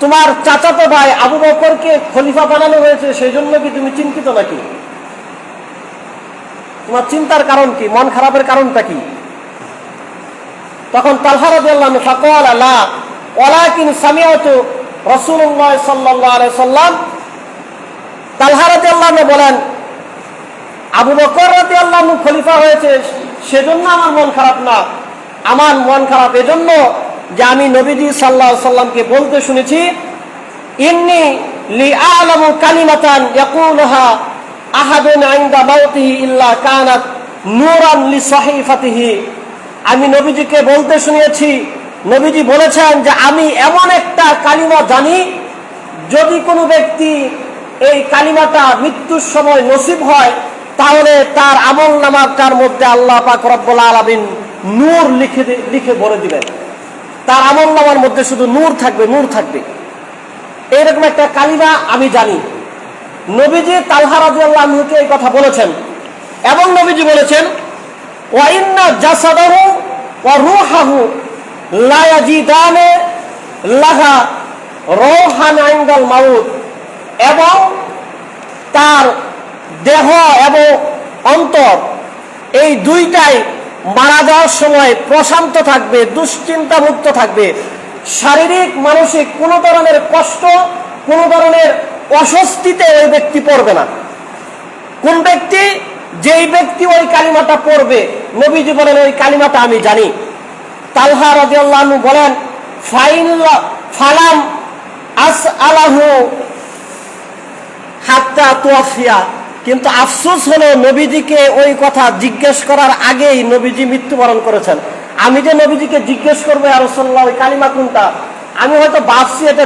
Speaker 1: তোমার চাচাতো ভাই আবু বকরকে খলিফা বানানো হয়েছে, সেই জন্য কি তুমি চিন্তিত নাকি? তোমার চিন্তার কারণ কি? মন খারাপের কারণটা কি? তখন তালহা রাদিয়াল্লাহু আনহু ফাকালা লা ওয়ালাকিন সামিআতু রাসূলুল্লাহ সাল্লাল্লাহু আলাইহি সাল্লাম। তালহা রাদিয়াল্লাহু আনহু বলেন আবু বকর রাদিয়াল্লাহু আনহু খলিফা হয়েছে সেজন্য আমার মন খারাপ না, আমার মন খারাপ এজন্য যে আমি নবীজি সাল্লাল্লাহু আলাইহি সাল্লামকে বলতে শুনেছি ইন্নী লিআলামু কালিমাতান ইয়াকুলুহা আহাদুন ইনদা মাউতিহি ইল্লা কানাত নূরান লিসাহিফাতিহি। আমি নবীজিকে বলতে শুনিয়েছি, নবীজি বলেছেন যে আমি এমন একটা কালিমা জানি, যদি কোনো ব্যক্তি এই কালিমাটা মৃত্যুর সময় নসিব হয় তাহলে তার আমলনামাটার মধ্যে আল্লাহ পাক রব্বুল আলামিন নূর লিখে ভরে দিবেন। তার আমলনামার মধ্যে শুধু নূর থাকবে, নূর থাকবে। এইরকম একটা কালিমা আমি জানি। নবীজি তালহা রাদিয়াল্লাহু আনহুকে এই কথা বলেছেন এবং নবীজি বলেছেন ওয়া ইন্না জাসাদাহু ওয়া রূহাহু লা ইয়াজিদানে লাহা রূহান ইনদাল মাউত। এবং তার দেহ এবং অন্তর এই দুইটাই মারা যাওয়ার সময় প্রশান্ত থাকবে, দুশ্চিন্তা মুক্ত থাকবে। শারীরিক মানসিক কোনো ধরনের কষ্ট, কোনো ধরনের অস্বস্তিতে ওই ব্যক্তি পড়বে না। কোন ব্যক্তি? যেই ব্যক্তি ওই কালিমাটা পড়বে, নবীজি বলেন ওই কালিমাটা আমি জানি। তালহা রাদিয়াল্লাহু আনহু বলেন ফালাম আসআলাহু হাত্তা তুওয়াফিয়া। কিন্তু আফসোস হলো নবীজিকে ওই কথা জিজ্ঞেস করার আগেই নবীজি মৃত্যুবরণ করেছেন। আমি যে নবীজিকে জিজ্ঞেস করবো ইয়া রাসূলুল্লাহ ওই কালিমা কোনটা, আমি হয়তো ভাবছি এটা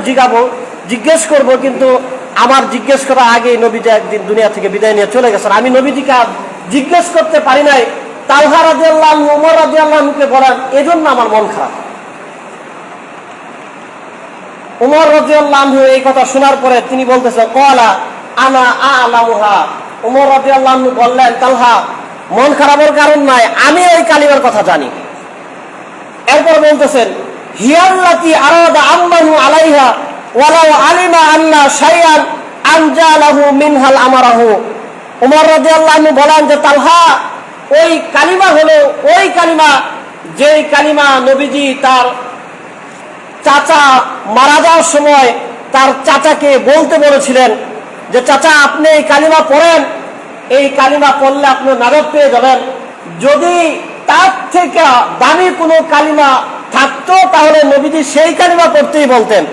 Speaker 1: জিজ্ঞেস করব, কিন্তু আমার জিজ্ঞেস করার আগেই নবীজি একদিন দুনিয়া থেকে বিদায় নিয়ে চলে গেছেন। আমি নবীজিকে জিজ্ঞেস করতে পারি নাই। তালহা রাদিয়াল্লাহু আনহু ওমর রাদিয়াল্লাহু আনহুকে বলেন এজন্য আমার মন খারাপ। ওমর রাদিয়াল্লাহু আনহু এই কথা শোনার পরে তিনি বলতেছেন ক্বালা আনা আ'লামুহা। ওমর রাদিয়াল্লাহু আনহু বললেন তালহা, মন খারাপের কারণ নাই, আমি ওই কালিমার কথা জানি। এরপর বলতেছেন হিয়াল্লাতি আরাদা আম্মাহু আলাইহা ওয়ালাউ আলিমা আন্না শাইআন আনজালাহু মিনহাল আমারাহু। ওমর রাদিয়াল্লাহু আনহু বলেন যে তালহা, ওই কালিমা হলো ওই কালিমা যেই কালিমা নবীজি তার চাচা মারা যাওয়ার সময় তার চাচাকে বলতে বলেছিলেন যে চাচা আপনি এই কালিমা পড়েন, এই কালিমা পড়লে আপনি নাজাত পেয়ে যাবেন। যদি তার থেকে দামি কোনো কালিমা থাকতো তাহলে নবীজি সেই কালিমা পড়তেই বলতেন।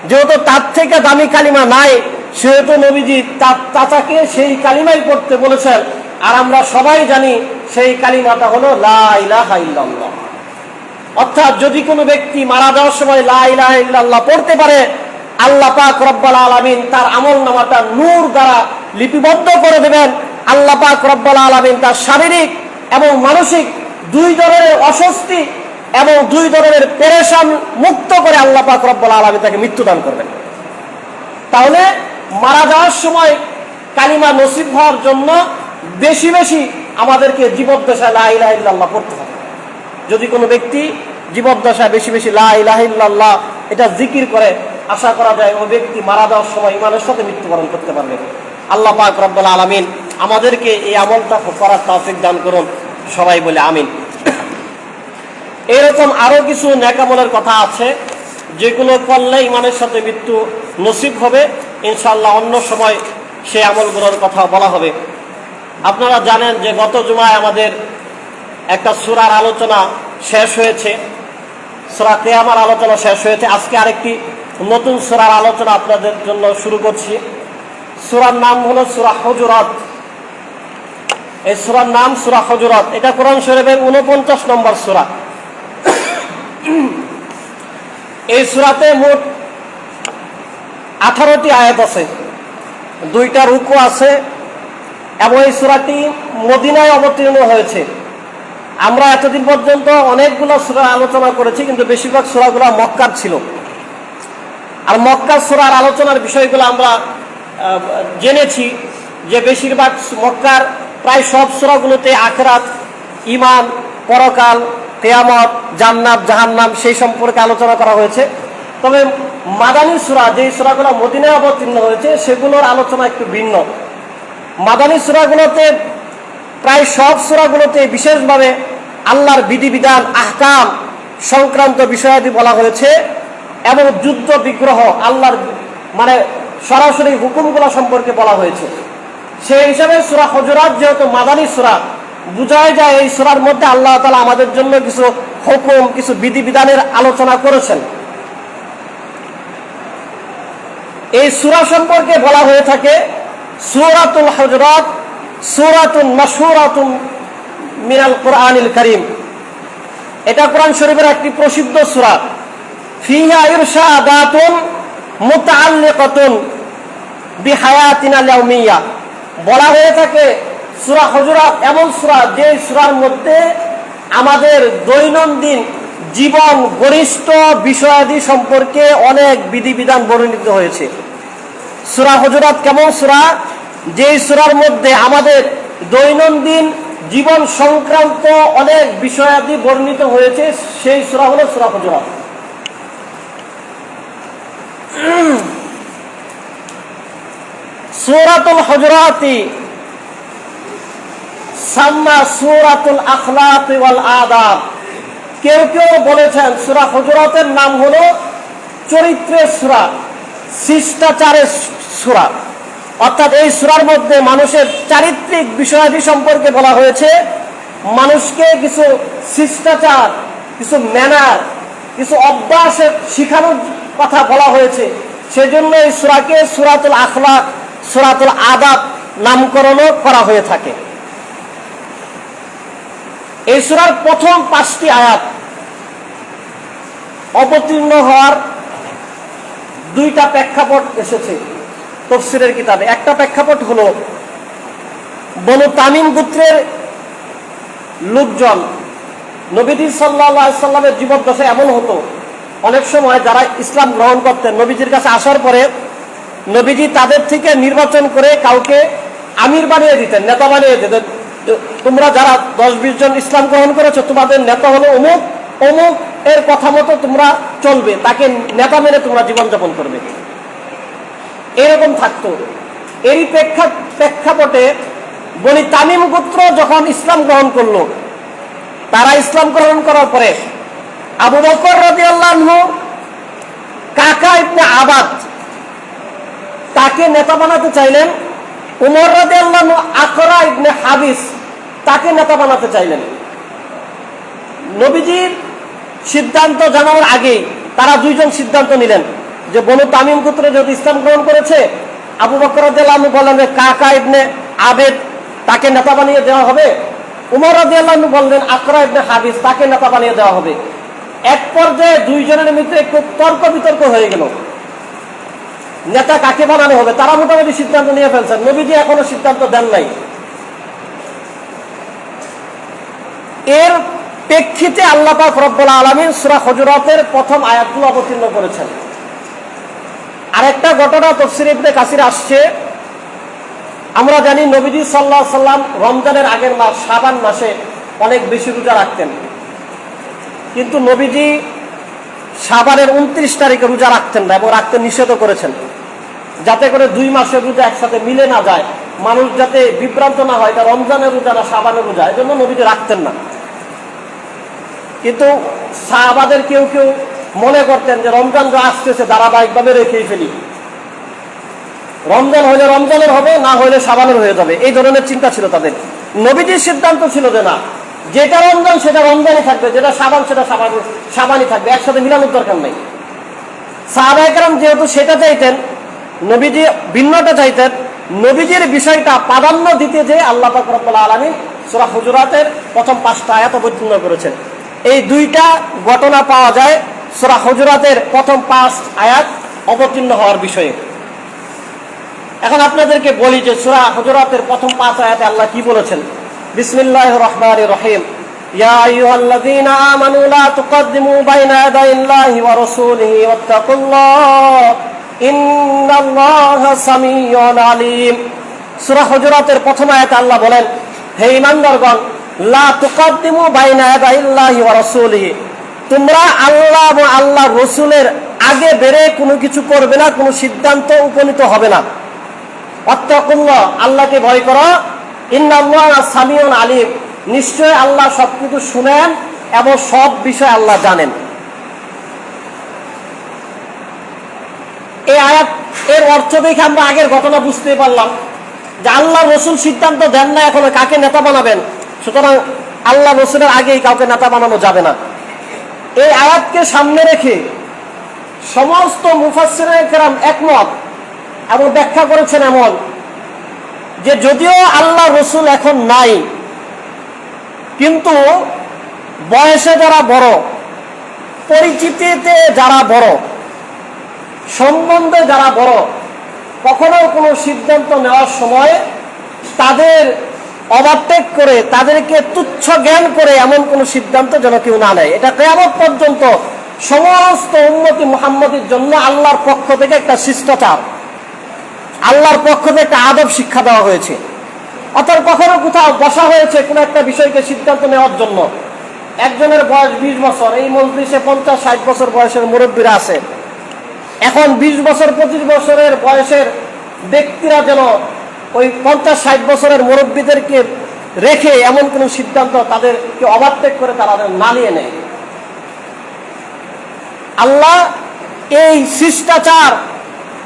Speaker 1: যেহেতু তার থেকে দামি কালিমা নাই, সেহেতু নবীজি তার চাচাকে সেই কালিমাই পড়তে বলেছেন। আর আমরা সবাই জানি সেই কালিমাটা হলো লা ইলাহা ইল্লাল্লাহ। অর্থাৎ যদি কোনো ব্যক্তি মারা যাওয়ার সময় লা ইলাহা ইল্লাল্লাহ পড়তে পারে, আল্লাহ পাক রব্বুল আলামিন তার আমলনামাটা নূর দ্বারা লিপিবদ্ধ করে দেবেন। আল্লাহ পাক রব্বুল আলামিন তার শারীরিক এবং মানসিক দুই ধরনের অস্বস্তি এবং দুই ধরনের পেরেশান মুক্ত করে আল্লাহ পাক রব্বুল আলামিন তাকে মৃত্যুদান করবেন। তাহলে মারা যাওয়ার সময় কালিমা নসিব হওয়ার জন্য বেশি বেশি আমাদেরকে জীবদ্দশায় লা ইলাহা ইল্লাল্লাহ পড়তে হবে। যদি কোনো ব্যক্তি জীবদ্দশায় বেশি বেশি লা ইলাহা ইল্লাল্লাহ এটা জিকির করে, আশা করা যায় ওই ব্যক্তি মারা যাওয়ার সময় ইমানের সাথে মৃত্যুবরণ করতে পারবে। আল্লাহ পাক রব্বুল আলামিন আমাদেরকে এই আমলটা করার তৌফিক দান করুন, সবাই বলে আমিন। এরকম আরো কিছু নেক আমলের কথা আছে যেগুলো করলে ইমানের সাথে মৃত্যু নসিব হবে। ইনশাআল্লাহ অন্য সময় সেই আমলগুলোর কথা বলা হবে। আপনারা জানেন যে গত জুমায় আমাদের একটা সূরার আলোচনা শেষ হয়েছে, সূরা কিয়ামার আলোচনা শেষ হয়েছে। আজকে আরেকটি নতুন সূরার আলোচনা আপনাদের জন্য শুরু করছি। সূরার নাম হলো সূরা হুজুরাত। এই সূরার নাম সূরা হুজুরাত। এটা কোরআন শরীফের 49 নম্বর সূরা। এই সূরাতে মোট 18টি আয়াত আছে, 2টা রুকু আছে এবং এই সূরাটি মদিনায় অবতীর্ণ হয়েছে। আমরা এতদিন পর্যন্ত অনেকগুলো সূরা আলোচনা করেছি, কিন্তু বেশিরভাগ সূরাগুলো মক্কার ছিল। আর মক্কার সূরার আলোচনার বিষয়গুলো আমরা জেনেছি যে বেশিরভাগ মক্কার প্রায় সব সূরাগুলোতে আখিরাত, ঈমান, পরকাল, কিয়ামত, জান্নাত, জাহান্নাম সেই সম্পর্কে আলোচনা করা হয়েছে। তবে মাদানী সূরা, যে সূরাগুলো মদিনায় অবতীর্ণ হয়েছে, সেগুলোর আলোচনা একটু ভিন্ন। মাদানী সূরাগুলোতে প্রায় সব সূরাগুলোতে বিশেষভাবে আল্লাহর বিধিবিধান, আহকাম সংক্রান্ত বিষয়াদি বলা হয়েছে এবং যুদ্ধ বিগ্রহ, আল্লাহর মানে সরাসরি হুকুমগুলো সম্পর্কে বলা হয়েছে। সেই হিসাবে সূরা হুজুরাত যেহেতু মাদানী সূরা, বোঝাই যায় এই সূরার মধ্যে আল্লাহ তাআলা আমাদের জন্য কিছু হুকুম, কিছু বিধিবিধানের আলোচনা করেছেন। এই সূরা সম্পর্কে বলা হয়ে থাকে সূরাতুল হুজুরাত সূরাতুন মাশহুরাতুন মিনাল কুরআনিল কারীম। এটা কোরআন শরীফের একটি প্রসিদ্ধ সূরা। ফিহা ইরশাদাতুন মুতাআল্লিকাতুন বিহায়াতিনা ইয়াউমিয়া। বলা হয়ে থাকে সূরা হুজুরাত এমন সূরা যে সূরার মধ্যে আমাদের দৈনন্দিন জীবন ঘনিষ্ঠ বিষয়াদি সম্পর্কে অনেক বিধিবিধান বর্ণিত হয়েছে। সূরা হুজুরাত কেমন সূরা? যে সূরার মধ্যে আমাদের দৈনন্দিন জীবন সংক্রান্ত অনেক বিষয়াদি বর্ণিত হয়েছে, সেই সূরা হলো সূরা হুজুরাত। সূরাতুল হুজুরাতি সাম্মা সূরাতুল আখলাক ওয়াল আদাব। কেউ কেউ বলেছেন সূরা হুজুরাতের নাম হলো চরিত্রের সূরা, শিষ্টাচারের সূরা। অর্থাৎ এই সূরার মধ্যে মানুষের চারিত্রিক বিষয়াদি সম্পর্কে বলা হয়েছে, মানুষকে কিছু শিষ্টাচার, কিছু ম্যানার, কিছু অভ্যাসের শিখানোর কথা বলা হয়েছে। সেজন্য এই সূরাকে সূরাতুল আখলাক, সূরাতুল আদাব নামকরণও করা হয়ে থাকে। এই সূরার প্রথম 5টি আয়াত অবতীর্ণ হওয়ার 2টা প্রেক্ষাপট এসেছে তাফসীরের কিতাবে। একটা প্রেক্ষাপট হলো বনু তামিম গোত্রের লোকজন, নবীজি সাল্লাল্লাহু আলাইহি সাল্লামের জীবদ্দশায় এমন হতো, অনেক সময় যারা ইসলাম গ্রহণ করতেন নবীজির কাছে আসার পরে নবীজি তাদের থেকে নির্বাচন করে কাউকে আমির বানিয়ে দিতেন, নেতা বানিয়ে দিতেন। তোমরা যারা 10-20 জন ইসলাম গ্রহণ করেছো, তোমাদের নেতা হলো অমুক, অমুক এর কথা মতো তোমরা চলবে, তাকে নেতা মেনে তোমরা জীবনযাপন করবে, এরকম থাকতো। এই প্রেক্ষাপটে বনি তামিম গোত্র যখন ইসলাম গ্রহণ করলো, তারা ইসলাম গ্রহণ করার পরে আবু বকর রাদিয়াল্লাহু আনহু কাকা ইবনে আবাদ তাকে নেতা বানাতে চাইলেন। উমর রাদিয়াল্লাহু আনহু আকরা ইবনে হাবিস তাকে নেতা বানাতে চাইলেন। নবীজির সিদ্ধান্ত জানানোর আগেই তারা দুইজন সিদ্ধান্ত নিলেন যে বনু তামিম গোত্র যেহেতু ইসলাম গ্রহণ করেছে, আবু বকর রাদিয়াল্লাহু আনহু বললেন যে কাকা ইবনে আবেদ তাকে নেতা বানিয়ে দেওয়া হবে। উমর রাদিয়াল্লাহু আনহু বললেন আকরা ইবনে হাবিস তাকে নেতা বানিয়ে দেওয়া হবে। এক পর্যায়ে দুইজনের মধ্যে একটু তর্ক বিতর্ক হয়ে গেল, নেতা কাকে বানানো হবে। তারা মোটামুটি সিদ্ধান্ত নিয়ে ফেলছেন, নবীজি এখনো সিদ্ধান্ত দেন নাই। এর প্রেক্ষিতে আল্লাহ পাক রব্বুল আলামিন সূরা হুজুরাতের প্রথম আয়াতগুলো অবতীর্ণ করেছেন। আরেকটা ঘটনা তাফসীর ইবনে কাসির আসছে, আমরা জানি নবীজি সাল্লাল্লাহু আলাইহি সাল্লাম রমজানের আগের মাস শাবান মাসে অনেক বেশি রোজা রাখতেন, কিন্তু নবীজি শাবানের 29 তারিখে রোজা রাখতেন না এবং রাখতে নিষেধ করেছেন, যাতে করে 2 মাসের রোজা একসাথে মিলে না যায়, মানুষ যাতে বিভ্রান্ত না হয় এটা রমজানের রোজা না শাবানের রোজা, এই জন্য নবীজি রাখতেন না। কিন্তু সাহাবাদের কেউ কেউ মনে করতেন যে রমজান যা আসতেছে ধারাবাহিকভাবে রেখেই ফেলি, রমজান হলে রমজানের হবে, না হলে শাবানের হয়ে যাবে, এই ধরনের চিন্তা ছিল তাদের। নবীজির সিদ্ধান্ত ছিল যে না, যেটা রমজান সেটা রমজানই থাকবে, যেটা শাবান সেটা শাবানই থাকবে, একসাথে মিলানোর দরকার নেই। সাহাবায়ে কেরাম যেহেতু সেটা চাইতেন, নবীজি ভিন্নটা চাইতেন, নবীজির বিষয়টা প্রাধান্য দিতে যে আল্লাহ পাক রব্বুল আলামিন সূরা হুজুরাতের প্রথম 5টা আয়াত অবতীর্ণ করেছেন। এই দুইটা ঘটনা পাওয়া যায় সূরা হুজুরাতের প্রথম 5 আয়াত অবতীর্ণ হওয়ার বিষয়ে। এখন আপনাদেরকে বলি যে সূরা হুজুরাতের প্রথম 5 আয়াতে আল্লাহ কি বলেছেন। বিসমিল্লাহির রহমানির রহিম। ইয়া আইয়ুহাল্লাযীনা আমানু লা তুকদ্দিমু বাইনা ইয়াদাইল্লাহি ওয়া রাসূলিহি ওয়াত্তাকুল্লাহ ইন্নাল্লাহা সামিউন আলীম। সূরা হুজুরাতের প্রথম আয়াতে আল্লাহ বলেন, হে ঈমানদারগণ, লা তুকদ্দিমু বাইনা ইয়াদাইল্লাহি ওয়া রাসূলিহি, তোমরা আল্লাহ এবং আল্লাহর রাসূলের আগে বেরে কোনো কিছু করবে না, কোনো সিদ্ধান্ত উপনীত হবে না। ওয়াত্তাকুল্লাহ, আল্লাহকে ভয় করো। ইন্নাল্লাহা সামিউন আলীম, নিশ্চয় আল্লাহ সবকিছু শুনেন এবং সব বিষয় আল্লাহ জানেন। এই আয়াত এর অর্থ দেখে আমরা আগের ঘটনা বুঝতে পারলাম যে আল্লাহ রসুল সিদ্ধান্ত দেন না এখনো কাকে নেতা বানাবেন, সুতরাং আল্লাহ রসুলের আগেই কাউকে নেতা বানানো যাবে না। এই আয়াতকে সামনে রেখে সমস্ত মুফাসসিরিনে কেরাম একমত এবং ব্যাখ্যা করেছেন এমন যে যদিও আল্লাহ রসুল এখন নাই, কিন্তু বয়সে যারা বড়, পরিচিতিতে যারা বড়, সম্বন্ধে যারা বড়, কখনো কোনো সিদ্ধান্ত নেওয়ার সময় তাদের ওভারটেক করে, তাদেরকে তুচ্ছ জ্ঞান করে এমন কোনো সিদ্ধান্ত যেন কেউ না নেয়। এটা কিয়ামত পর্যন্ত সমস্ত উম্মতি মুহাম্মদের জন্য আল্লাহর পক্ষ থেকে একটা শিষ্টাচার, আল্লাহর পক্ষ থেকে একটা আদব শিক্ষা দেওয়া হয়েছে। অর্থাৎ কখনো কোথাও বসা হয়েছে কোনো একটা বিষয়কে সিদ্ধান্ত নেওয়ার জন্য, একজনের বয়স 20 বছর, এই মজলিসে 50-60 বছর বয়সের মুরব্বীরা আছে, এখন 20 বছর 25 বছরের বয়সের ব্যক্তিরা যেন ওই 50-60 বছরের মুরব্বীদেরকে রেখে এমন কোনো সিদ্ধান্ত তাদেরকে ওভারটেক করে তারা না নিয়ে নেয়। আল্লাহ এই শিষ্টাচার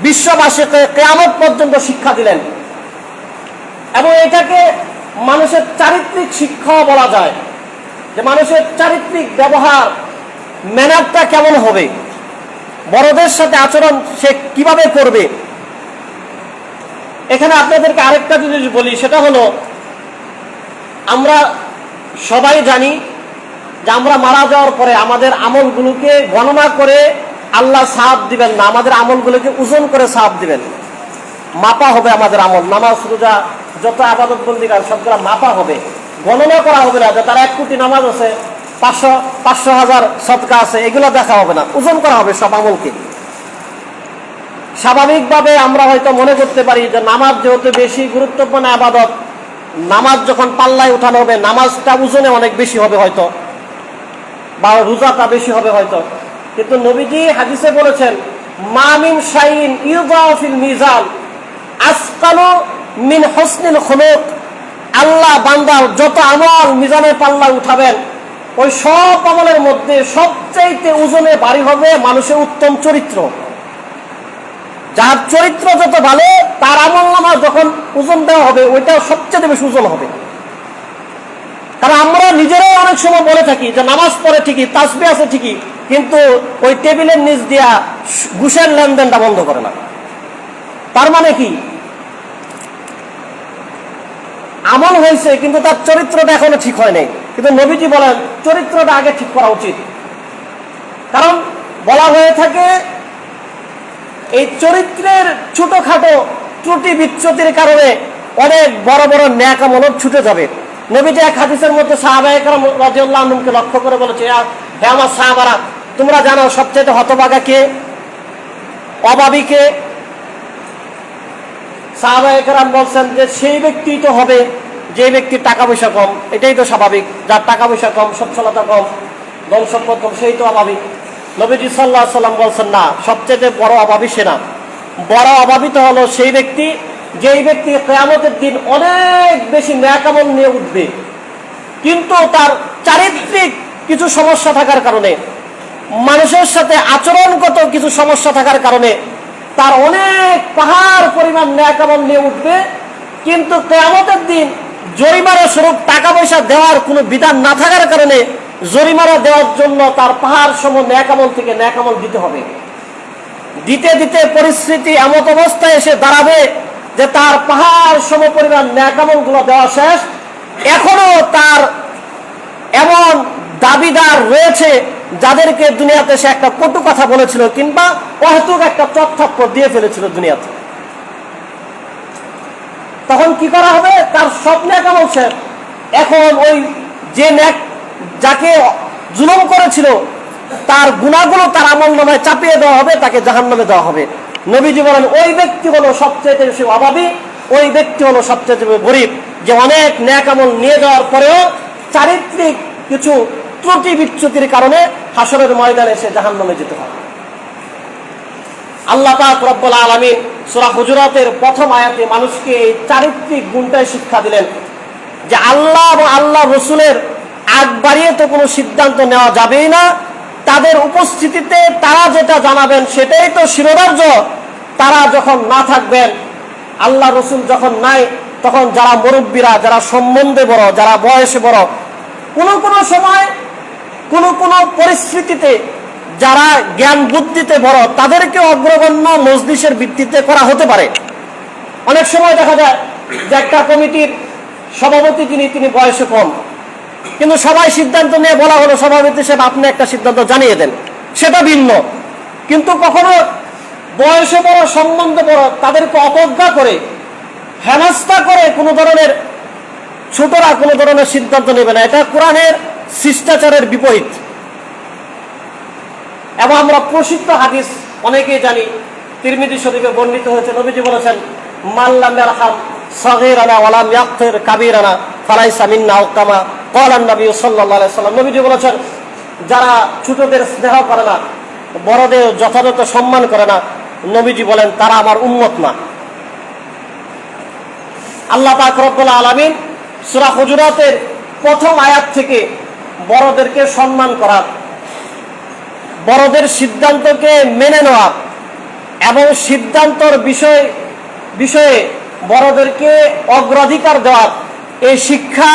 Speaker 1: বিশ্ববাসীকে কিয়ামত পর্যন্ত শিক্ষা দিলেন এবং এটাকে মানুষের চারিত্রিক শিক্ষাও বলা যায়, যে মানুষের চারিত্রিক ব্যবহার, ম্যানারটা কেমন হবে, বড়দের সাথে আচরণ সে কিভাবে করবে। এখানে আপনাদেরকে আরেকটা জিনিস বলি, সেটা হলো আমরা সবাই জানি যে আমরা মারা যাওয়ার পরে আমাদের আমলগুলোকে গণনা করে আল্লাহ সাহাব দিবেন না, আমাদের আমলগুলোকে ওজন করে সাহাব দিবেন, মাপা হবে আমাদের আমল, নামাজ রোজা যত ইবাদত বন্দেগী সবগুলা মাপা হবে, গণনা করা হবে না যে তার 1 কোটি নামাজ আছে, 500,000 সদকা আছে, এগুলো দেখা হবে না, ওজন করা হবে সব আমলকে। স্বাভাবিকভাবে আমরা হয়তো মনে করতে পারি যে নামাজ যেহেতু বেশি গুরুত্বপূর্ণ ইবাদত, নামাজ যখন পাল্লায় উঠানো হবে নামাজটা ওজনে অনেক বেশি হবে হয়তো, বা রোজাটা বেশি হবে হয়তো, কিন্তু নবীজি হাদিসে বলেছেন মা মিন শাইইন ইউযাউ ফিল মিজান আসকালু মিন হুসনিল খুলুক। আল্লাহ বান্দার যত আমল মিজানের পাল্লায় উঠাবেন, ওই সব আমলের মধ্যে সবচেয়ে ওজনে ভারী হবে মানুষের উত্তম চরিত্র। যার চরিত্র যত ভালো তার আমলনামা যখন ওজন দেওয়া হবে ওইটাও সবচেয়ে বেশি ওজন হবে। কারণ আমরা নিজেরাও অনেক সময় বলে থাকি যে নামাজ পড়ে ঠিকই, তাসবিহ আছে ঠিকই, কিন্তু ওই টেবিলের নিচ দিয়া ঘুষের লেনদেনটা বন্ধ করে না। তার মানে কি? আমল হয়েছে কিন্তু তার চরিত্রটা এখনো ঠিক হয় নাই। কিন্তু নবীজি বলেন চরিত্রটা আগে ঠিক করা উচিত। কারণ বলা হয়ে থাকে এই চরিত্রের ছোটখাটো ত্রুটি বিচ্যুতির কারণে অনেক বড় বড় নেক আমল ছুটে যাবে। নবীজি এক হাদিসের মধ্যে সাহাবায়ে কেরাম রাদিয়াল্লাহু আনহুকে লক্ষ্য করে বলেছে, হে আমার সাহাবারা, তোমরা জানো সবচেয়ে হতভাগা কে, অভাবী কে? সাহাবায়ে কেরাম বলছেন যে সেই ব্যক্তি তো হবে যে ব্যক্তির টাকা পয়সা কম, এটাই তো স্বাভাবিক, যার টাকা পয়সা কম, সচ্ছলতা কম, ধন সম্পদ কম, সেই তো অভাবী। নবীজি সাল্লাল্লাহু আলাইহি সাল্লাম বলছেন না, সবচেয়ে বড় অভাবী সে না, বড় অভাবী তো হলো সেই ব্যক্তি যেই ব্যক্তি কিয়ামতের দিন অনেক বেশি নেক আমল নিয়ে উঠবে, কিন্তু তার চারিত্রিক কিছু সমস্যা থাকার কারণে, মানুষের সাথে আচরণগত কিছু সমস্যা থাকার কারণে তার অনেক পাহাড় পরিমাণ নেক আমল নিয়ে উঠবে, কিন্তু কিয়ামতের দিন জরিমানা স্বরূপ টাকা পয়সা দেওয়ার কোনো বিধান না থাকার কারণে জরিমানা দেওয়ার জন্য তার পাহাড় সম নেক আমল থেকে নেক আমল দিতে হবে। দিতে দিতে পরিস্থিতি এমন অবস্থায় এসে দাঁড়াবে যে তার পাহাড় সম পরিমাণ নেক আমল গুলো দেওয়া শেষ, এখনো তার এমন দাবিদার রয়েছে যাদেরকে দুনিয়াতে সে একটা কটু কথা বলেছিল কিংবা অহেতুক একটা চটথাপ্পড় দিয়ে ফেলেছিল দুনিয়াতে। তখন কি করা হবে? তার সব নেক আমল শেষ। এখন ওই যে নেক যাকে জুলুম করেছিল তার গুনাহগুলো তার আমলনামায় চাপিয়ে দেওয়া হবে, তাকে জাহান্নামে দেওয়া হবে। নবীজি বলেন ওই ব্যক্তি হলো সবচেয়ে বেশি অভাবী, ওই ব্যক্তি হলো সবচেয়ে গরীব, যে অনেক নেক আমল নিয়ে যাওয়ার পরেও চারিত্রিক কিছু ত্রুটি বিচ্যুতির কারণে হাসরের ময়দানে সে জাহান্নামে যেতে হবে। আল্লাহ পাক রব্বুল আলামিন সূরা হুজুরাতের প্রথম আয়াতে মানুষকে এই চারিত্রিক গুণটাই শিক্ষা দিলেন যে আল্লাহ এবং আল্লাহ রসুলের আগ বাড়িয়ে তো কোনো সিদ্ধান্ত নেওয়া যাবেই না। তাদের উপস্থিতিতে তারা যেটা জানাবেন সেটাই তো শিরোধার্য। তারা যখন না থাকবেন, আল্লাহ রসুল যখন নাই, তখন যারা মুরব্বীরা, যারা সম্বন্ধে বড়, যারা বয়সে বড়, কোনো সময় কোনো পরিস্থিতিতে যারা জ্ঞান বুদ্ধিতে বড়, তাদেরকে অগ্রগণ্য মজলিসের ভিত্তিতে করা হতে পারে। অনেক সময় দেখা যায় যে একটা কমিটির সভাপতি তিনি বয়সে কম, কিন্তু সবাই সিদ্ধান্ত নিয়ে বলা হলো সভাপতি সাহেব আপনি একটা সিদ্ধান্ত জানিয়ে দেন, সেটা ভিন্ন। কিন্তু কখনো বয়সে বড়, সম্বন্ধে বড়, তাদেরকে অবজ্ঞা করে, হেনস্থা করে কোনো ধরনের ছোটরা কোনো ধরনের সিদ্ধান্ত নেবে না। এটা কোরআনের শিষ্টাচারের বিপরীত। এবং আমরা প্রসিদ্ধ হাদিস অনেকেই জানি, তিরমিজি শরীফে বর্ণিত হয়েছে, নবীজি বলেছেন মান লাম ইয়ারহাম সাগীরানা ওয়া লাম ইয়াগফির কাবীরানা ফালাইসা মিন্না, কামা ক্বালা নবী সাল্লাল্লাহু আলাইহি ওয়াসাল্লাম। নবীজি বলেছেন যারা ছোটদের স্নেহ করে না, বড়দের যথাযথ সম্মান করে না, নবীজি বলেন তারা আমার উম্মত না। আল্লাহ পাক রব্বুল আলামিন সূরা হুজুরাতের প্রথম আয়াত থেকে বড়দেরকে সম্মান করা, বড়দের সিদ্ধান্তকে মেনে নেওয়া এবং সিদ্ধান্তর বিষয়ে বড়দেরকে অগ্রাধিকার দেওয়া, এই শিক্ষা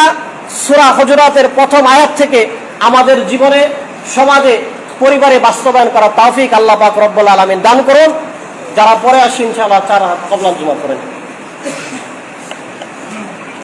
Speaker 1: সূরা হুজুরাতের প্রথম আয়াত থেকে আমাদের জীবনে, সমাজে, পরিবারে বাস্তবায়ন করা তৌফিক আল্লাহ পাক রব্বুল আলামিন দান করুন। যারা পরে আসি ইনশাআল্লাহ 4 রাকাত কবলান জুমা করেন।